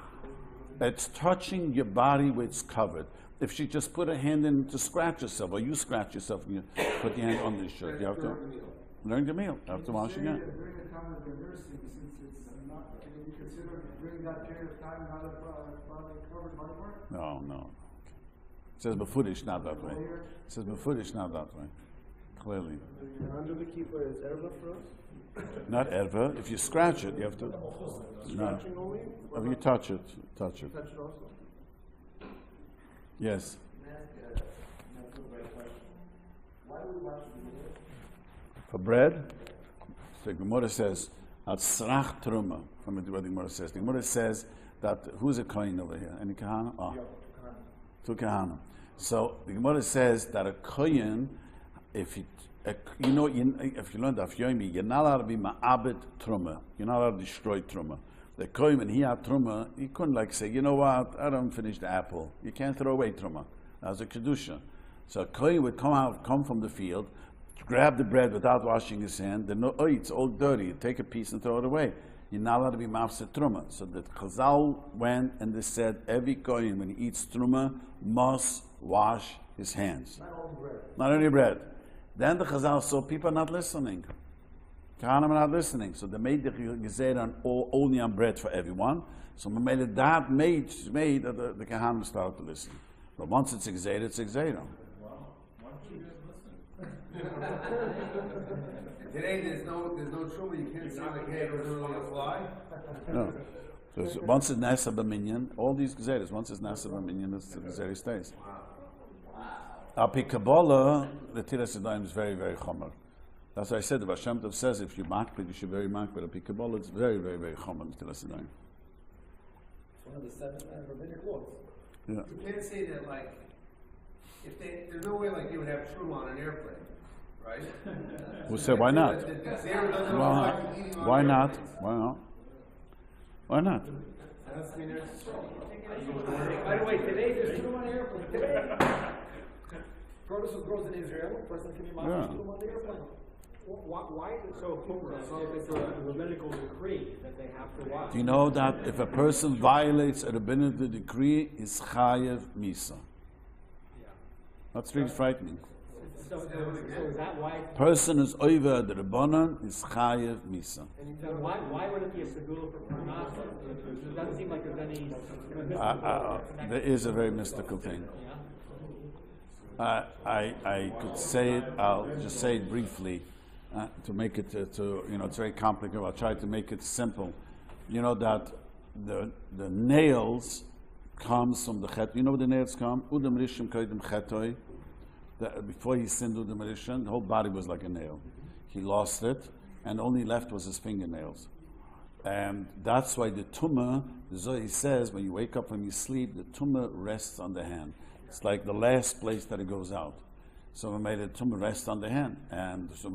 It's touching your body where it's covered. If she just put her hand in to scratch herself, or you scratch yourself and you put your hand under your shirt, you have to learn the meal. You have to wash again. During the time of the nursing, since it's not, can you consider during that period of time not a covered body part? No. It says befurish, not that way. It says befurish, not that way. Clearly. Under the kippah is erva for us? Not erva. If you scratch it, you have to. Scratching only? If you touch it. Touch it also? Yes. For bread, the Gemara says, "Atzrach truma." From what the Gemara says. The Gemara says that who's a kohen over here? Any kahana? Oh, two kahana. So the Gemara says that a kohen, if you learn the Afyomi, you're not allowed to be ma'abed truma. You're not allowed to destroy truma. The kohen, when he had truma, he couldn't say, you know what, I don't finish the apple. You can't throw away truma. That's a kedusha. So a kohen would come from the field, grab the bread without washing his hand. Then it's all dirty. You take a piece and throw it away. You're not allowed to be mafsed truma. So the Chazal went and they said every kohen when he eats truma must wash his hands. Not only bread. Then the Chazal saw people are not listening. Kahanim are not listening. So they made the Gezerah only on bread for everyone. So that made that the Kahanim started to listen. But once it's Gezerah, it's Gezerah. Today there's no truma. You can't see the head or literally a fly. No. So once it's Nasa B'minyan, all these Gezerahs, once it's Nasa B'minyan, the Gezerah stays. Api Kabbalah, the Netilas Yodayim is very, very chomer. That's why I said, the Baal Shem Tov says, if you makbid, you should very makbid. Api Kabbalah, it's very, very, very chomer, Netilas Yodayim. It's one of the 7 rabbinic laws. Yeah. You can't say that there's no way you would have truma on an airplane, right? Who said why not? Why not? Why not? By the way, today there's truma on the airplane. Today. Produce grows in Israel, a person can be truma on the airplane. Why is it so important? If it's a rabbinical decree that they have to watch. Do you know that if a person violates a rabbinical decree, is chayev misa? Yeah. That's really frightening. So is that why? Person is over the rabbanon is chayev misa. So why would it be a segula for parnasa? It doesn't seem like there's any mystical. There is a very mystical thing. I could say it. I'll just say it briefly to make it it's very complicated. I'll try to make it simple. You know that the nails comes from the chet. You know where the nails come? Udam rishim koydem chetoi. Before he sinned Udam rishim, the whole body was like a nail. He lost it, and only left was his fingernails. And that's why the tumah, the Zohar says, when you wake up from your sleep, the tumah rests on the hand. It's like the last place that it goes out. So the tumah rests on the hand. And so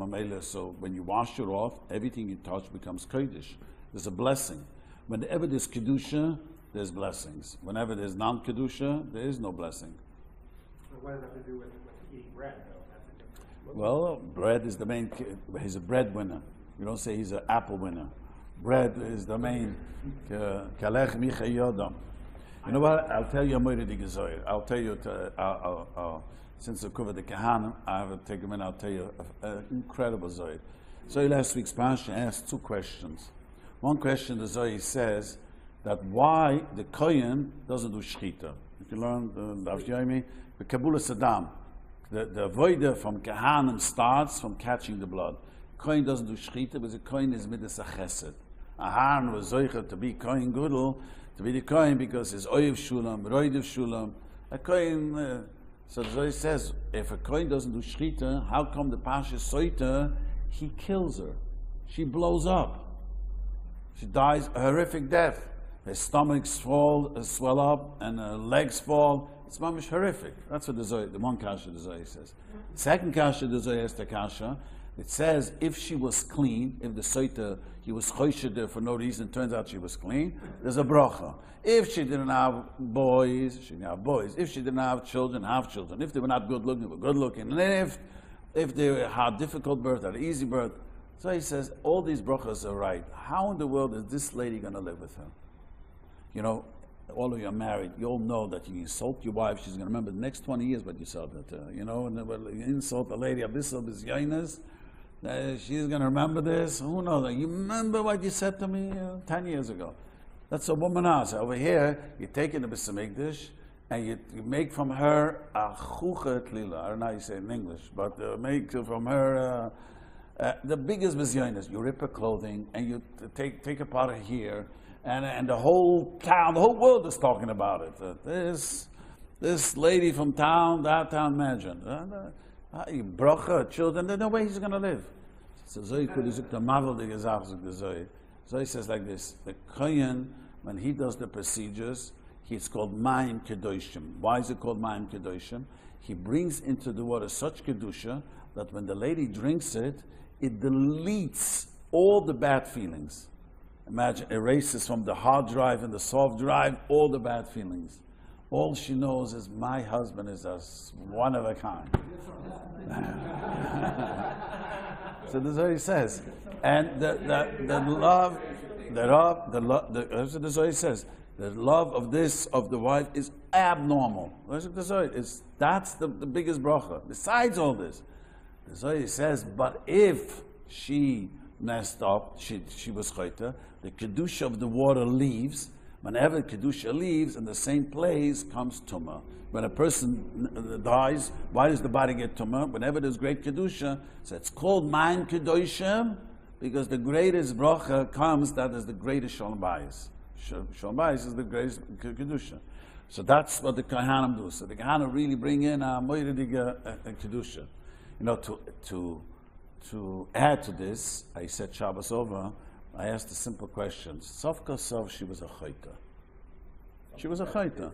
when you wash it off, everything you touch becomes kodesh. There's a blessing. Whenever there's kedusha, there's blessings. Whenever there's non-kedusha, there is no blessing. So what does that have to do with eating bread, though? That's a different. Well, bread is the main. He's a breadwinner. You don't say he's an apple winner. Bread is the main. Kalech micha yodam. You know what? I'll tell you a moiridige zoyer. I'll tell you. Since I covered the kahana, I have to take a minute. I'll tell you an incredible zoyer. So last week's parsha asked two questions. One question, the zoyer says that why the kohen doesn't do shchita. If you learn the Elchonon, the Kabbalah Saddam. The avodah from Kahanim starts from catching the blood. Kohen doesn't do shchita because the Kohen is midas chesed. Aharon was zoicher to be Kohen Gudel, to be the Kohen because he's oyev shulam, roidev shulam. A Kohen, so the Zohar says, if a Kohen doesn't do shchita, how come the Pasha Soita, he kills her? She blows up. She dies a horrific death. Her stomachs swell up, and her legs fall. It's mamish horrific. That's what the one kasha the Zohar says. The second kasha the Zohar is the kasha. It says if she was clean, if the soita he was choshid there for no reason, turns out she was clean, there's a bracha. If she didn't have boys, she didn't have boys. If she didn't have children, have children. If they were not good looking, they were good looking. And if they had difficult birth, had easy birth. So he says all these brachas are right. How in the world is this lady going to live with her? You know, all of you are married, you all know that you insult your wife, she's going to remember the next 20 years what you said to her. You know, and you insult a lady, abyssal bizyainas, she's going to remember this. Who knows? You remember what you said to me 10 years ago. That's a woman else. Over here, you take in the B'samikdash, and you make from her a chucha tlila. I don't know how you say it in English, but make from her the biggest bizyainas. You rip her clothing, and you take apart her hair, and the whole town, the whole world is talking about it. This lady from town, that town, imagine. You broke her children, there's no way he's going to live. So Zohar could use the mavel the gezach the Zohar. Zohar says like this: the kohen, when he does the procedures, it's called mayim kedoshim. Why is it called mayim kedoshim? He brings into the water such kedusha that when the lady drinks it, it deletes all the bad feelings. Imagine, erases from the hard drive and the soft drive all the bad feelings. All she knows is my husband is one of a kind. So this is what he says. And the love, that's what the Zohar says. The love of the wife is abnormal. That's what the Zohar is. That's the biggest bracha. Besides all this, the Zohar says, but if she messed up, she was chayta, the kedusha of the water leaves. Whenever kedusha leaves, in the same place comes tumah. When a person dies, why does the body get tumah? Whenever there's great kedusha, so it's called mayim kedoshim, because the greatest bracha comes, that is the greatest shalom bayis. Shalom bayis is the greatest kedusha. So that's what the kahanim do. So the kahanim really bring in a moiridige kedusha. You know, to add to this, I said Shabbos over, I asked a simple question. Sofka Sov, she was a chayta. She was a chayta.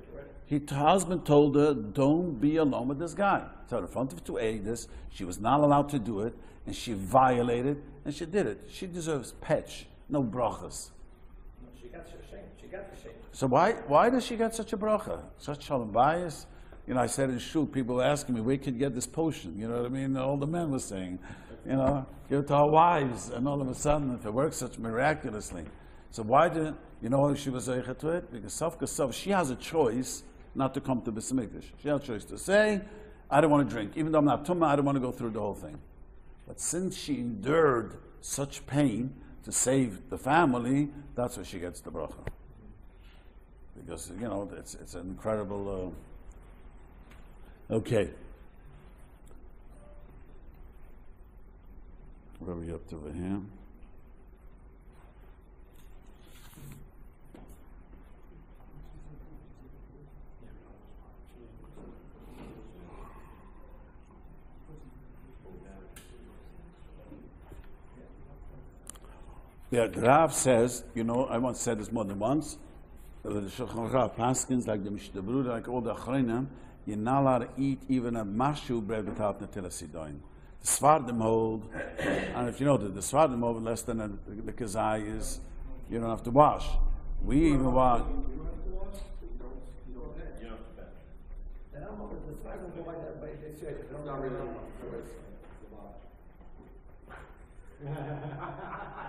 Her husband told her, don't be alone with this guy. So in front of two Eidos, she was not allowed to do it, and she violated, and she did it. She deserves petch, no brachas. She got the shame. So why does she get such a bracha? Such shalom bayis? You know, I said in shul, people were asking me, where can you get this potion? You know what I mean? All the men were saying, you know, give it to our wives, and all of a sudden, if it works such miraculously. So why did, you know why she was zeicha to it? Because Sofka Sov, she has a choice not to come to Beis Hamikdash. She has a choice to say, I don't want to drink. Even though I'm not tumah, I don't want to go through the whole thing. But since she endured such pain to save the family, that's where she gets the bracha. Because, you know, it's an incredible... Okay. Where are we up to over here? Yeah, the Rav says, you know, I once said this more than once, the Shulchan Aruch Paskins, like the Mishnah Berurah, like all the Achronim, you're not allowed to eat even a mashu bread without Netilas Yodayim. The Sfardim hold, and if you know that the Sfardim hold less than the kazai is, you don't have to wash. We even wash. And I'm not the size of the way that they say it. It's not really.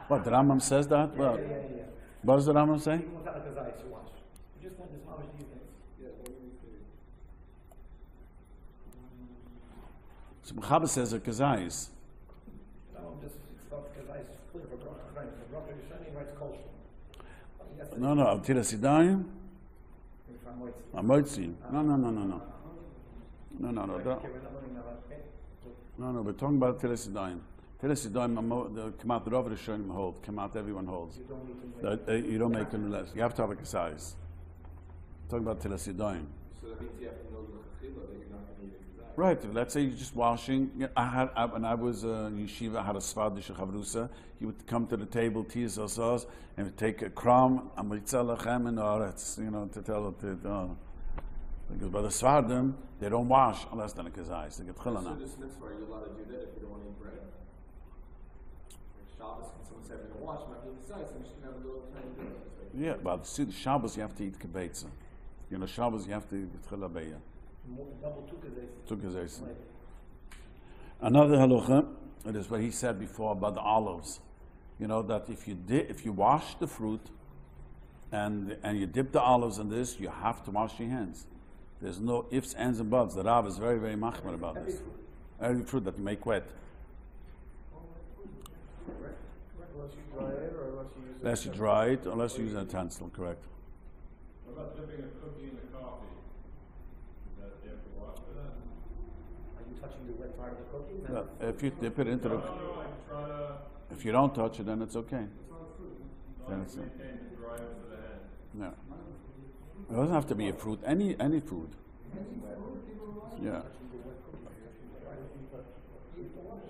What, the Rambam says that? Well, Yeah. what does the Rambam say? Even without a kazayis, you wash. You just want this knowledge these days. So Mechaber says a kazayis. No, just start kazayis clear for bracha. Right, for bracha Yishani writes kosher. No, Netilas Yodayim. Amoitzi. No. No, we're talking about Netilas Yodayim. Netilas Yodayim, come out the Rav Rishonim hold, come out everyone holds. You don't make them less. You have to have a kasais. Talking about Netilas Yodayim. So that means you have to know the chila that you're not going to need a kazai. Right. Let's say you're just washing. When I was yeshiva, I had a svadish chavrusa. He would come to the table, tease us, and would take a crumb, and we'd tell lechem and oretz, to tell it. Because by the svardim, they don't wash unless they're in a kazais. They get chilana. So this mitzvah, are you allowed to do that if you don't want to eat bread? Shabbos, can someone say, I'm going to wash, I'm not going to eat I'm just going to have a little tiny bit. Yeah, but see, the Shabbos you have to eat kibetza. Shabbos you have to eat chilabeya. Double two kazayis. Another halacha, it is what he said before about the olives. That if you wash the fruit and you dip the olives in this, you have to wash your hands. There's no ifs, ands, and buts. The Rav is very, very machmir about this. Every fruit that you make wet. Unless you dry it or unless you use it. Unless you dry it, unless you use an utensil, correct. What about dipping a cookie in the coffee? Is that you have to wash for that? Are you touching the wet part of the cookie? No, if you dip it into the... Like try to If you don't touch it, then it's okay. Then it's, maintain the dryness of the hand. no. It doesn't have to be a fruit. Any food. Yeah.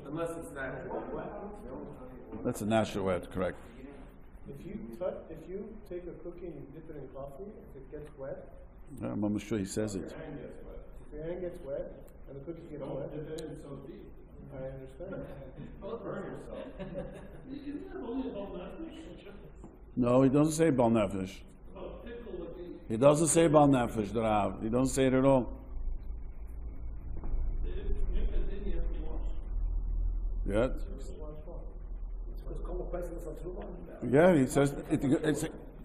Unless it's natural wet. That's a natural wet, correct. If you take a cookie and you dip it in coffee, if it gets wet, Yeah, I'm almost sure he says it. if your hand gets wet and the cookie gets wet, Dip it in so deep. I understand. Burn yourself. Isn't that only about nefesh? No, he doesn't say bal nefesh. He doesn't say bal nefesh, the Rav. He doesn't say it at all. Yeah. Yeah, he says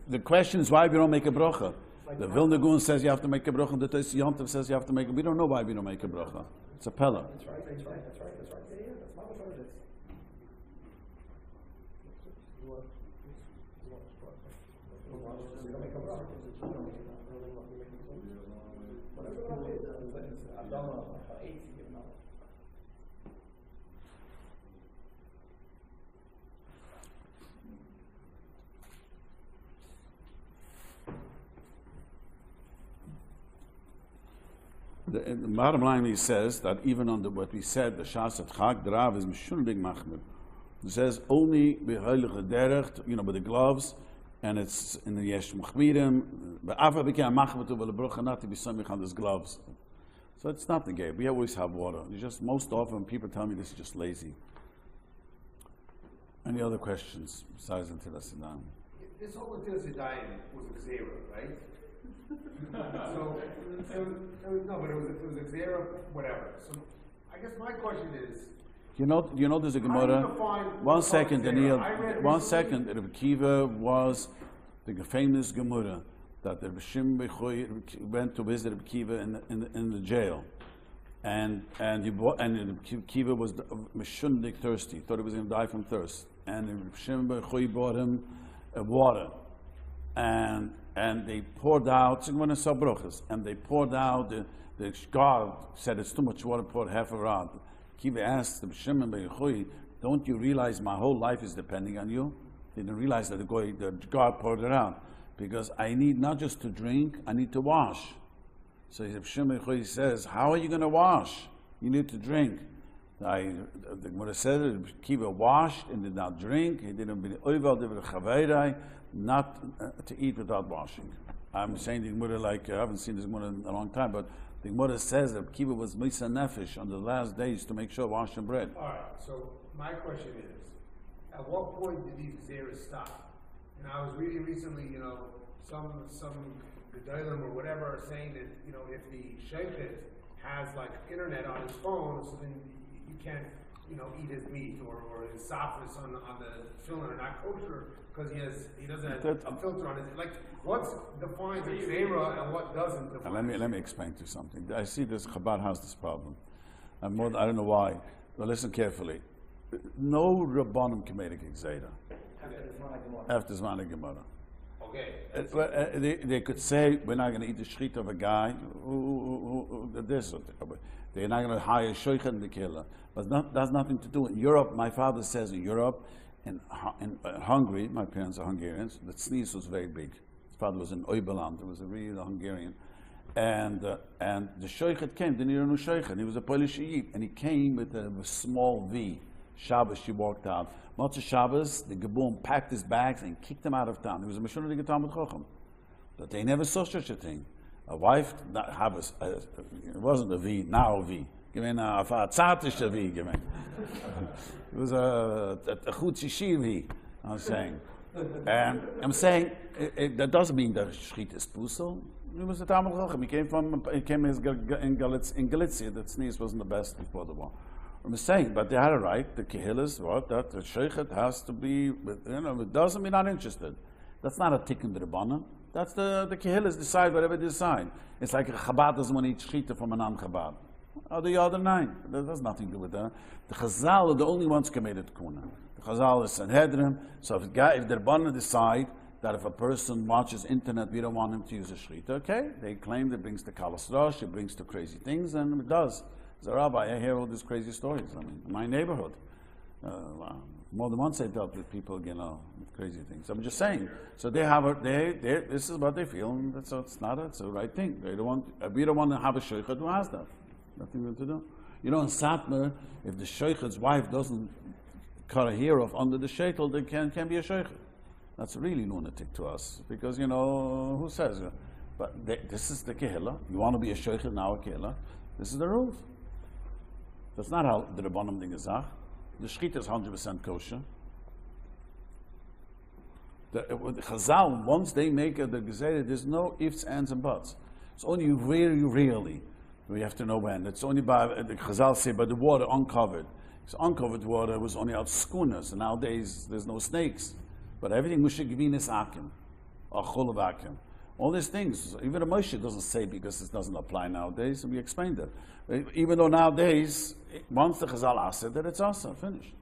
the question is why we don't make a bracha. The Vilna Gaon says you have to make a bracha, and the Tos Yontif says you have to make. We don't know why we don't make a bracha. It's a pella. That's right. Yeah, that's not what it is. The bottom line, he says that even on what we said, the Shas at Chag, the Rav is Mishundig Machmir. He says only b'heilige derech, with the gloves, and it's in the Yesh Machmirim, but Afa became Machmir to the Brucha not to be samich on his gloves. So it's not the gay. We always have water. It's just most often people tell me this is just lazy. Any other questions besides Netilas Yodayim? This whole Netilas Yodayim was a Xera, right? So, no, but it was a Xera, whatever. So, I guess my question is, You know there's a Gemara. One second, Daniel. One second. Rabbi Kiva was the famous Gemara that the Shim Bechoi went to visit Rabbi Kiva in the jail, and Kiva was mishundik thirsty, thought he was going to die from thirst, and Shim Bechoi brought him water, and they poured out and they poured out the guard said it's too much water, poured half a rod. Kiva asked the Shimon Bechoi, don't you realize my whole life is depending on you? They didn't realize that the guard poured it out. Because I need not just to drink, I need to wash. So Shimon Bechoi says, how are you going to wash? You need to drink. The Gemara said Kiva washed and did not drink. He didn't be not to eat without washing. I'm saying the Gemara I haven't seen this Gemara in a long time, but the Gemara says that Kiva was Misa Nefesh on the last days to make sure washing bread. all right, so my question is, at what point did these Xeras stop? And I was reading recently, some Gedolim or whatever are saying that, you know, if the sheikhet has like internet on his phone, so then you can't, you know, eat his meat or his safras on the tefillin are not kosher because he doesn't have a filter on it. Like, what's defines a Xera and what doesn't define? Let me explain to you something. I see this Chabad has this problem. I don't know why, but listen carefully. No Rabbanim can make a Xera after Zman Gemara. Okay. They could say we're not going to eat the shechita of a guy who this. They're not going to hire a shochet and the killer. But that's nothing to do. In Europe, my father says in Europe, in Hungary, my parents are Hungarians. The sneeze was very big. His father was in Oiberland. He was a real Hungarian, and the shochet came. The Niranu shochet. He was a Polish Yid, and he came with a small V. Shabbos, she walked out. Motzei Shabbos, the Gebum packed his bags and kicked him out of town. He was a Meshuna de Talmud Chacham. But they never saw such a thing. A wife, it wasn't a V, now a V. Given a zartische V, given. It was a Chutzishi V, I'm saying. And I'm saying, that doesn't mean that Shechit is Pusel. He was a Talmud Chacham. He came in Galicia. That sneeze wasn't the best before the war. I'm saying, but they had a right. The Kehillas, that the Sheikhet has to be, you know, it doesn't mean not interested. That's not a tikkun d'Rabbanan. That's the Kehillas decide whatever they decide. It's like a Chabad doesn't want to eat shechita from a non-Chabad. Or the other nine. That has nothing to do with that. The Chazal are the only ones who committed kuna. The Chazal is Sanhedrin. So if the Rabbanan decide that if a person watches internet, we don't want him to use a shechita, okay? They claim that brings the Kalas Rosh, it brings to crazy things, and it does. As a rabbi, I hear all these crazy stories. I mean, in my neighborhood, more than once I dealt with people, you know, with crazy things. I'm just saying. So they have this is what they feel, and it's the right thing. We don't want to have a shochet who has that. Nothing to do. You know, in Satmar, if the shochet's wife doesn't cut a hair off under the shekel, there can be a shochet. That's really lunatic to us, because, you know, who says? But this is the kehillah. You want to be a shochet, now a kehillah. This is the rules. That's not how the Rabbanim thing is. The shechita is 100% kosher. The Chazal, once they make the Gezerah, there's no ifs, ands, and buts. It's only very rarely. We have to know when. It's only by, the Chazal say, by the water uncovered. Because uncovered water was only out schooners, and nowadays there's no snakes. But everything, Moshe Gevinis Akim, or Cholav Akim. All these things, even a Moshe doesn't say because it doesn't apply nowadays, and we explained it. Even though nowadays, once the Chazal asked it, that it's also finished.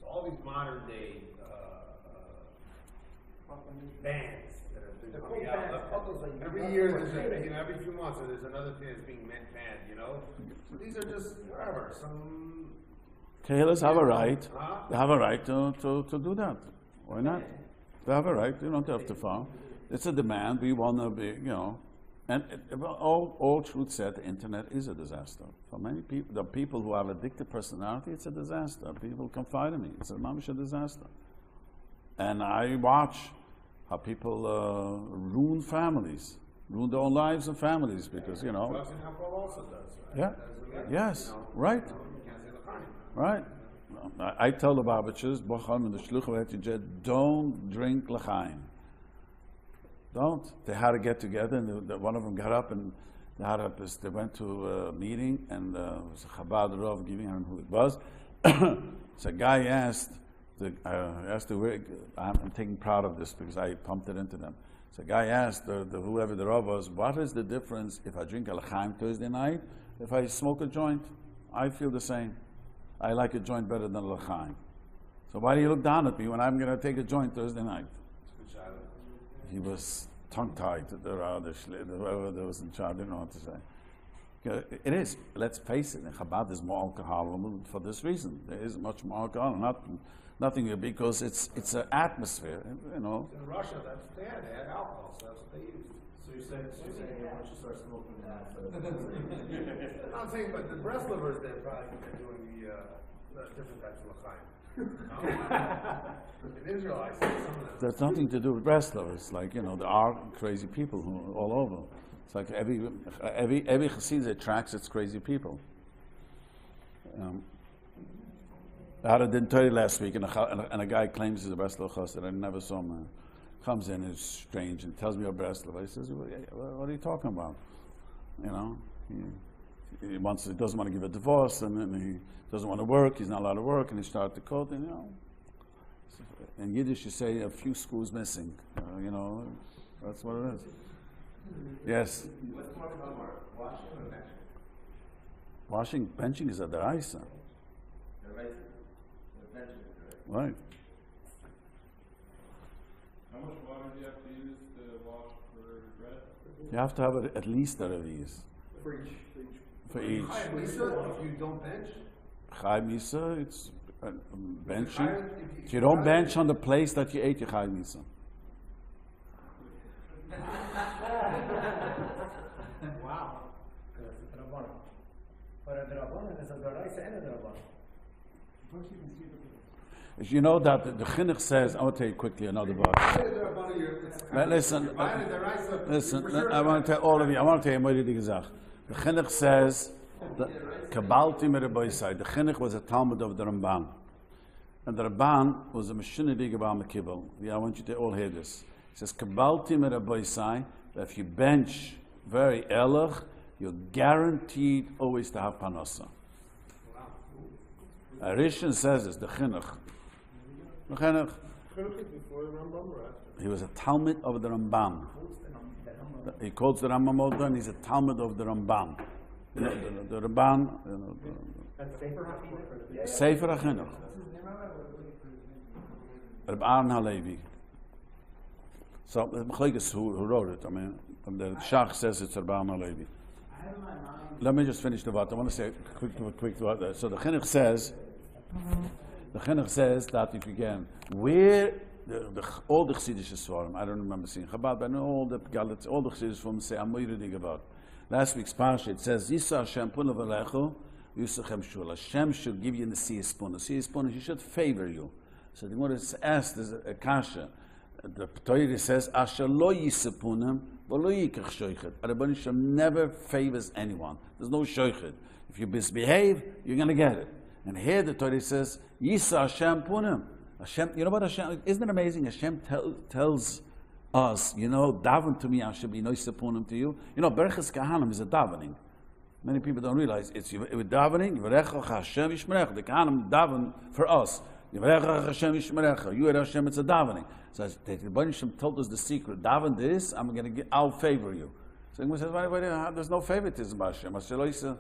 So all these modern day bands that are coming out, every year, every few months, there's another thing that's being banned, you know? So these are just, whatever, some... Kehillas have a right. They have a right to do that. Why not? They have a right. You don't have to follow. It's a demand. We want to be, you know. And all truth said, the internet is a disaster. For many people, the people who have addictive personality, it's a disaster. People confide in me. It's a disaster. And I watch how people ruin families, ruin their own lives and families because, you know. Drugs and alcohol also does, right? Yeah. Yes. Right. Right. I tell the Babachers, don't drink l'chaim. Don't. They had to get together, and one of them got up, and they went to a meeting, and it was a Chabad Rav giving him who it was. So a guy asked, I'm taking pride of this because I pumped it into them. So a guy asked whoever the Rav was, what is the difference if I drink a l'chaim Thursday night, if I smoke a joint? I feel the same. I like a joint better than a l'chaim. So why do you look down at me when I'm going to take a joint Thursday night? He was tongue-tied to whoever was in charge. I didn't know what to say. It is. Let's face it. In Chabad, there's more alcohol for this reason. There is much more alcohol. Nothing because it's an atmosphere. You know. In Russia, they had alcohol, so that's what they used. So you're saying you want to start smoking that? I'm saying, but the breast livers, they're probably doing the different types of l'chaim. In Israel, I see some of them. There's nothing to do with breast lovers. Like, you know, there are crazy people who are all over. It's like every chassid attracts its crazy people. I had a din Torah last week, and a guy claims he's a breast lover chassid. I never saw him. comes in, is strange, and tells me about Breslov. He says, what are you talking about? You know, he doesn't want to give a divorce, and then he doesn't want to work, he's not allowed to work, and he started to quote, and you know. In Yiddish you say a few screws missing, you know, that's what it is. Yes? What's more about washing or benching? Washing, benching is a deraisa. Right. How much water do you have to use to wash for bread? You have to have at least a reviz. For each. For each. If you don't bench, Chai Misa, it's benching. If you don't bench on the place that you ate, you Chai Misa. Wow. Because it's a Rabbanan. But a Rabbanan is a Daraisa and a Rabbanan. You know that the Chinuch says, I want to tell you quickly another part. Listen, I want to tell all of you, I want to tell you what the Gezach. The Chinuch says, Kabbalti Meraboi side. The Chinuch was a Talmud of the Ramban. And the Ramban was a Mishnah Digabal Mekibel. Yeah, I want you to all hear this. He says, Kabbalti Meraboi side, that if you bench very Elach, you're guaranteed always to have Panasa. Rishon says this, the Chinuch. The Chinuch. Before the Rambam or after? He was a Talmud of the Ramban. He quotes the Rambam all the time. He's a Talmud of the Ramban. You know, the Ramban. You know, Sefer HaChinuch. Rabbi Aaron Halevi. So the Mechleges who wrote it. I mean, the Shach says it's Rabbi Aaron Halevi. Let me just finish the word. I want to say quick word. So the Chinuch says that if you can, where all the Chassidische Svarim, I don't remember seeing Chabad, but I know all the Galats, all the Chassidische Svarim say Amoyre Digavad. Last week's parsha it says Yisa Hashem Puna V'Lechu Yusachem Shul. Hashem should give you the Siyas Puna. Siyas Puna, He should favor you. So the Gemara is asked, there's a kasha. The Torah says Asher Lo Yisapunim V'Lo Yikach Shoichet. Rabbi Shem never favors anyone. There's no Shoichet. If you misbehave, you're going to get it. And here the Torah says, Yisa Hashem Punim. Hashem, you know what Hashem, isn't it amazing? Hashem tells us, you know, daven to me, I should be noise punim to you. You know, Berachas Kahanim is a davening. Many people don't realize it's with davening, Yivarecha Hashem Yishmerecha. The Kahanim daven for us. Yivarecha Hashem Yishmerecha. You and Hashem, it's a davening. So the Rebbeinu Shem told us the secret. Daven this, I'll favor you. So the Gemara says, there's no favoritism by Hashem. So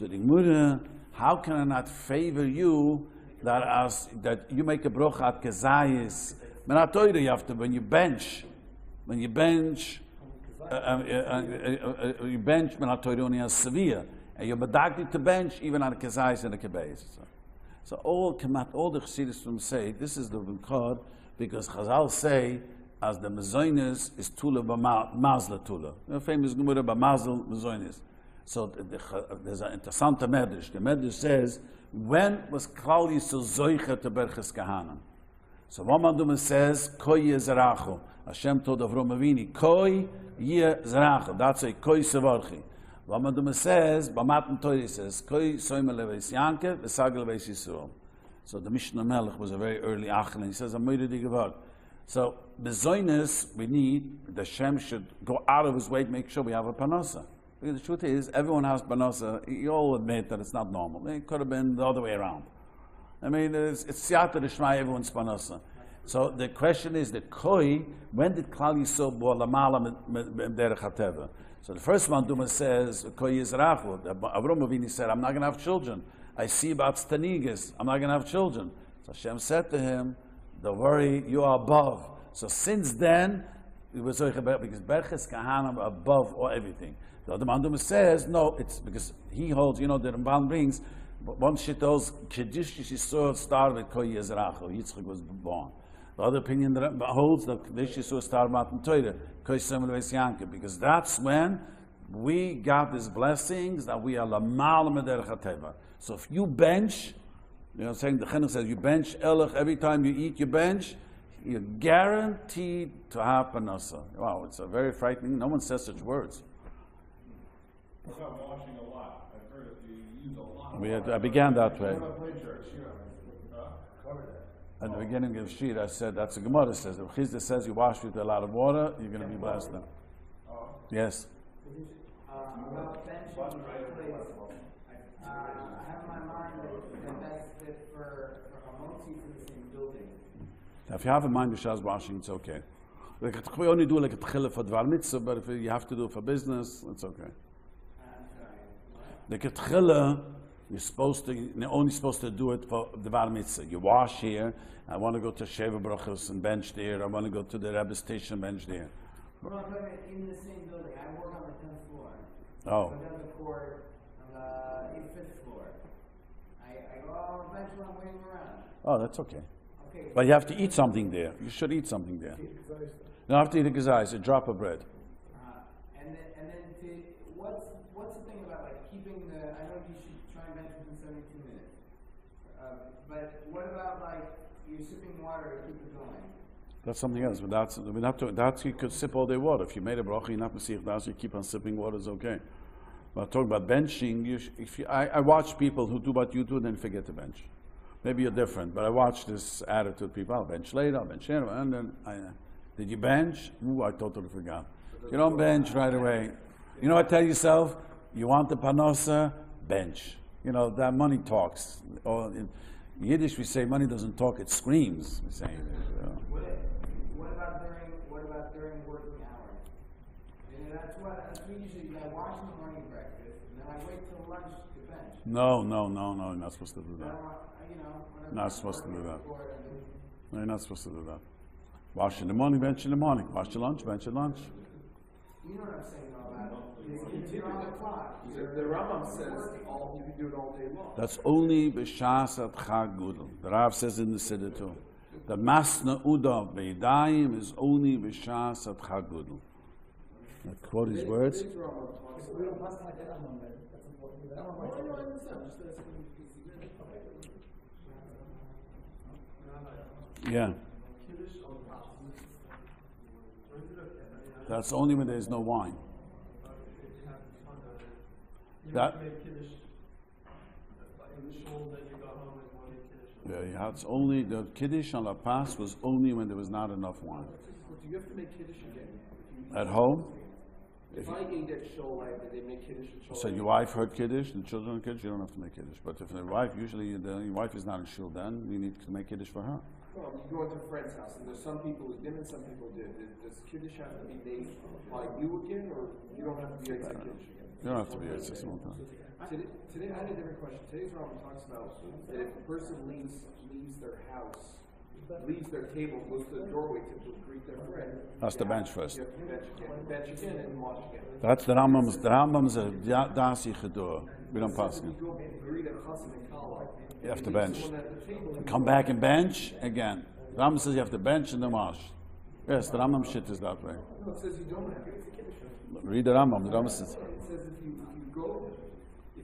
the Gemara, how can I not favor you that you make a brocha at kezayis? You have to, when you bench you bench menatoyre only as severe, and you're medagdi to bench even on a kezayis and a kebeis. So all the Chassidus say this is the code because Chazal say as the mezoines is tula b'mazla tula. The famous Gemara b'mazl mezoines. So there's an interesting medrash. The medrash says, when was Klal Yisrael zoicha to Berchas Kahanim? So Ramadum says, Koi Yezerachu. Hashem told Avram Avini, Koi Yezerachu. That's a Koi Sevarchi. Ramadum says, B'matan Torah says, Koi Soime Leveis Yankev, V'sagel Leveis Yisrael. So the Mishnah Melech was a very early Achel, he says, Amoyre Digavad. So the Zoinus, we need, the Shem should go out of his way to make sure we have a Panasa. Because the truth is, everyone has Panasa. You all admit that it's not normal. It could have been the other way around. I mean, it's Siyata D'Shmai, everyone's Panasa. So the question is, the Koi, when did Klal Yisrael bo Lamala Derech HaTeva? So the first one, Duma says, Koi Yizrachu. Avram Avini said, I'm not going to have children. I see about Stanigas. I'm not going to have children. So Hashem said to him, don't worry, you are above. So since then, it was because Berchas Kahanim are above or everything. The other Manduma says, no, it's because he holds, you know, the Ramban brings, one shittos, Kiddush Yisrael started with Koi Yezrachu, Yitzchak was born. The other opinion that holds that Kiddush Yisrael started Matan Torah, Koi Soime Leveis Yankev, because that's when we got these blessings that we are Lamal Mederech HaTeva. So if you bench, you know, saying the Chinuch says you bench Elach every time you eat, you bench, you're guaranteed to have Panasa. Wow, it's a very frightening. No one says such words. What about washing a lot? I've heard if you use a lot. I began that way. At the beginning of the sheet, I said that's a Gemara says. If Chizda says you wash with a lot of water, you're going to be blessed then. Yes. About benching plates, I have in my mind that for Hamotzi for the same building. If you have in mind B'shas washing, it's okay. Like we only do like a tchila for dvar mitzvah, but if you have to do it for business, it's okay. Like a tchila, you're only supposed to do it for dvar mitzvah. You wash here. I want to go to Sheva Brachos and bench there. I want to go to the Rebbe station and bench there. Well, I'm talking in the same building. I work on the 10th floor. Oh. I go down the court on the 5th floor. I go on the bench when I'm waiting around. Oh, that's okay. Okay. But you have to eat something there. You should eat something there. You don't have to eat a gazais, a drop of bread. And then what's the thing about like keeping the? I know you should try and bench within 17 minutes. But what about like you're sipping water to keep it going? That's something else. But that's you could sip all day water. If you made a bracha, you're not masich das. You keep on sipping water, is okay. But talking about benching, I watch people who do what you do, then forget to bench. Maybe you're different, but I watch this attitude. People, I'll bench later, I'll bench later, and then did you bench? Ooh, I totally forgot. You don't bench right away. You know what? Tell yourself, you want the panosa, bench. You know that money talks. Or in Yiddish, we say money doesn't talk; it screams. We say. What about during working hours? And that's we usually I wash in the morning breakfast, and then I wait till lunch to bench. No, you're not supposed to do that. Not supposed to do that. No, you're not supposed to do that. Wash in the morning, bench in the morning. Wash your lunch, bench at lunch. You know what I'm saying about that? You're on the clock. The Rambam says you can do it all day long. That's only b'shas at Chag Gudel. The Rav says in the Siddur too. The Masna Udav Beidayim is only b'shas at Chag Gudel. I quote his words. Yeah. That's only when there's no wine. That. Yeah, it's only the Kiddush on La Paz was only when there was not enough wine. Do you have to make Kiddush again? At home? If I ate at Sholem, did they make Kiddush at Sholem? So your wife heard Kiddush, the children heard Kiddush, you don't have to make Kiddush. But if the wife, usually your wife is not in shul, then you need to make Kiddush for her. Well, you go into a friend's house, and there's some people who did and some people did. Does Kiddush have to be made by you again, or you don't have to be Yitzhak Kiddush again? You don't have to be Yitzhak one time. Today, I had a different question. Today's Rambam talks about that if a person leaves their house, leaves their table, goes to the doorway to greet their friend. That's the bench first. You have to bench again, and wash again. That's the Rambam's a dasi chedur. We don't pass him. You go greet a chassan and kala. You have to bench. Come back and bench again. The Rambam says you have to bench and then wash. Yes, the Rambam shit is that way. No, it says you don't have to. Read the Rambam. The Rambam says. It says if you go to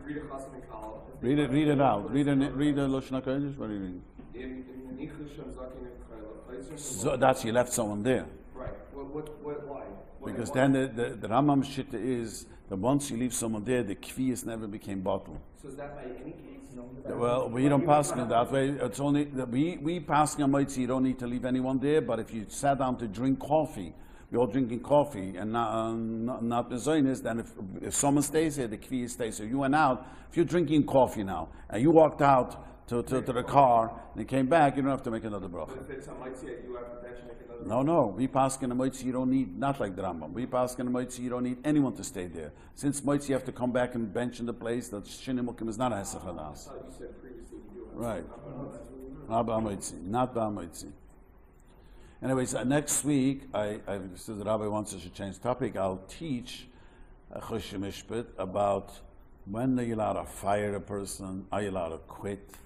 greet a chassan and kala. Read it out. Read the Lashon HaKodesh. What do you mean? So that's you left someone there. Right. Why? Because then the Rambam shit is that once you leave someone there, the kviyas never became bottled. So is that by any case? Well, we don't pass it that way. It's only we pass on Moitzi. You don't need to leave anyone there. But if you sat down to drink coffee, we're all drinking coffee and not bezoinus, then if someone stays here, the kviyas stays. So you went out. If you're drinking coffee now and you walked out to the car and you came back, you don't have to make another bracha. If it's a Moitzi, you have to bench and make another. No. We pass in a Moitzi, you don't need, not like the Rambam. We pass in a Moitzi, you don't need anyone to stay there. Since Moitzi, you have to come back and bench in the place, that Shinimukim is not a Hesach Hadas. I thought you said previously you do. Right. Not Ba'amoitzi. Anyways, next week, this is the Rabbi wants us to change topic. I'll teach a Chosh Mishpat about when are you allowed to fire a person, are you allowed to quit.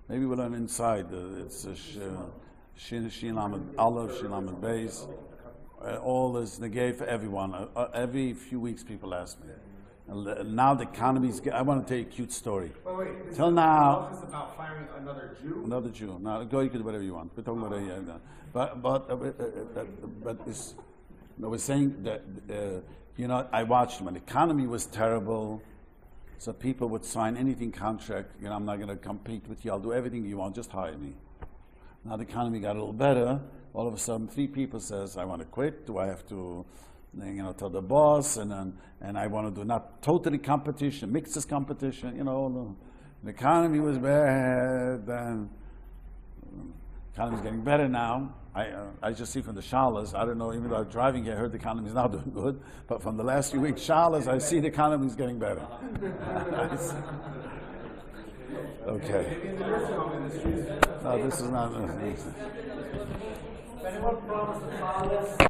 Maybe we'll learn inside. It's Shin Lamed Aleph, Shin Lamed Beis. All is negay for everyone. Every few weeks, people ask me. And now the economy's. I want to tell you a cute story. Wait. Till now. This is about firing another Jew. Another Jew. Now go. You can do whatever you want. We're talking about but it's. No, we're saying that I watched when the economy was terrible. So people would sign anything contract, I'm not going to compete with you, I'll do everything you want, just hire me. Now the economy got a little better, all of a sudden 3 people says, I want to quit, do I have to tell the boss, and I want to do not totally competition, mixed competition, the economy was bad, and the economy's getting better now. I just see from the shalas, I don't know, even though I'm driving here, I heard the economy's not doing good, but from the last few weeks, shalas, I see the economy's getting better. Okay. No, this is not. If anyone promised to follow this,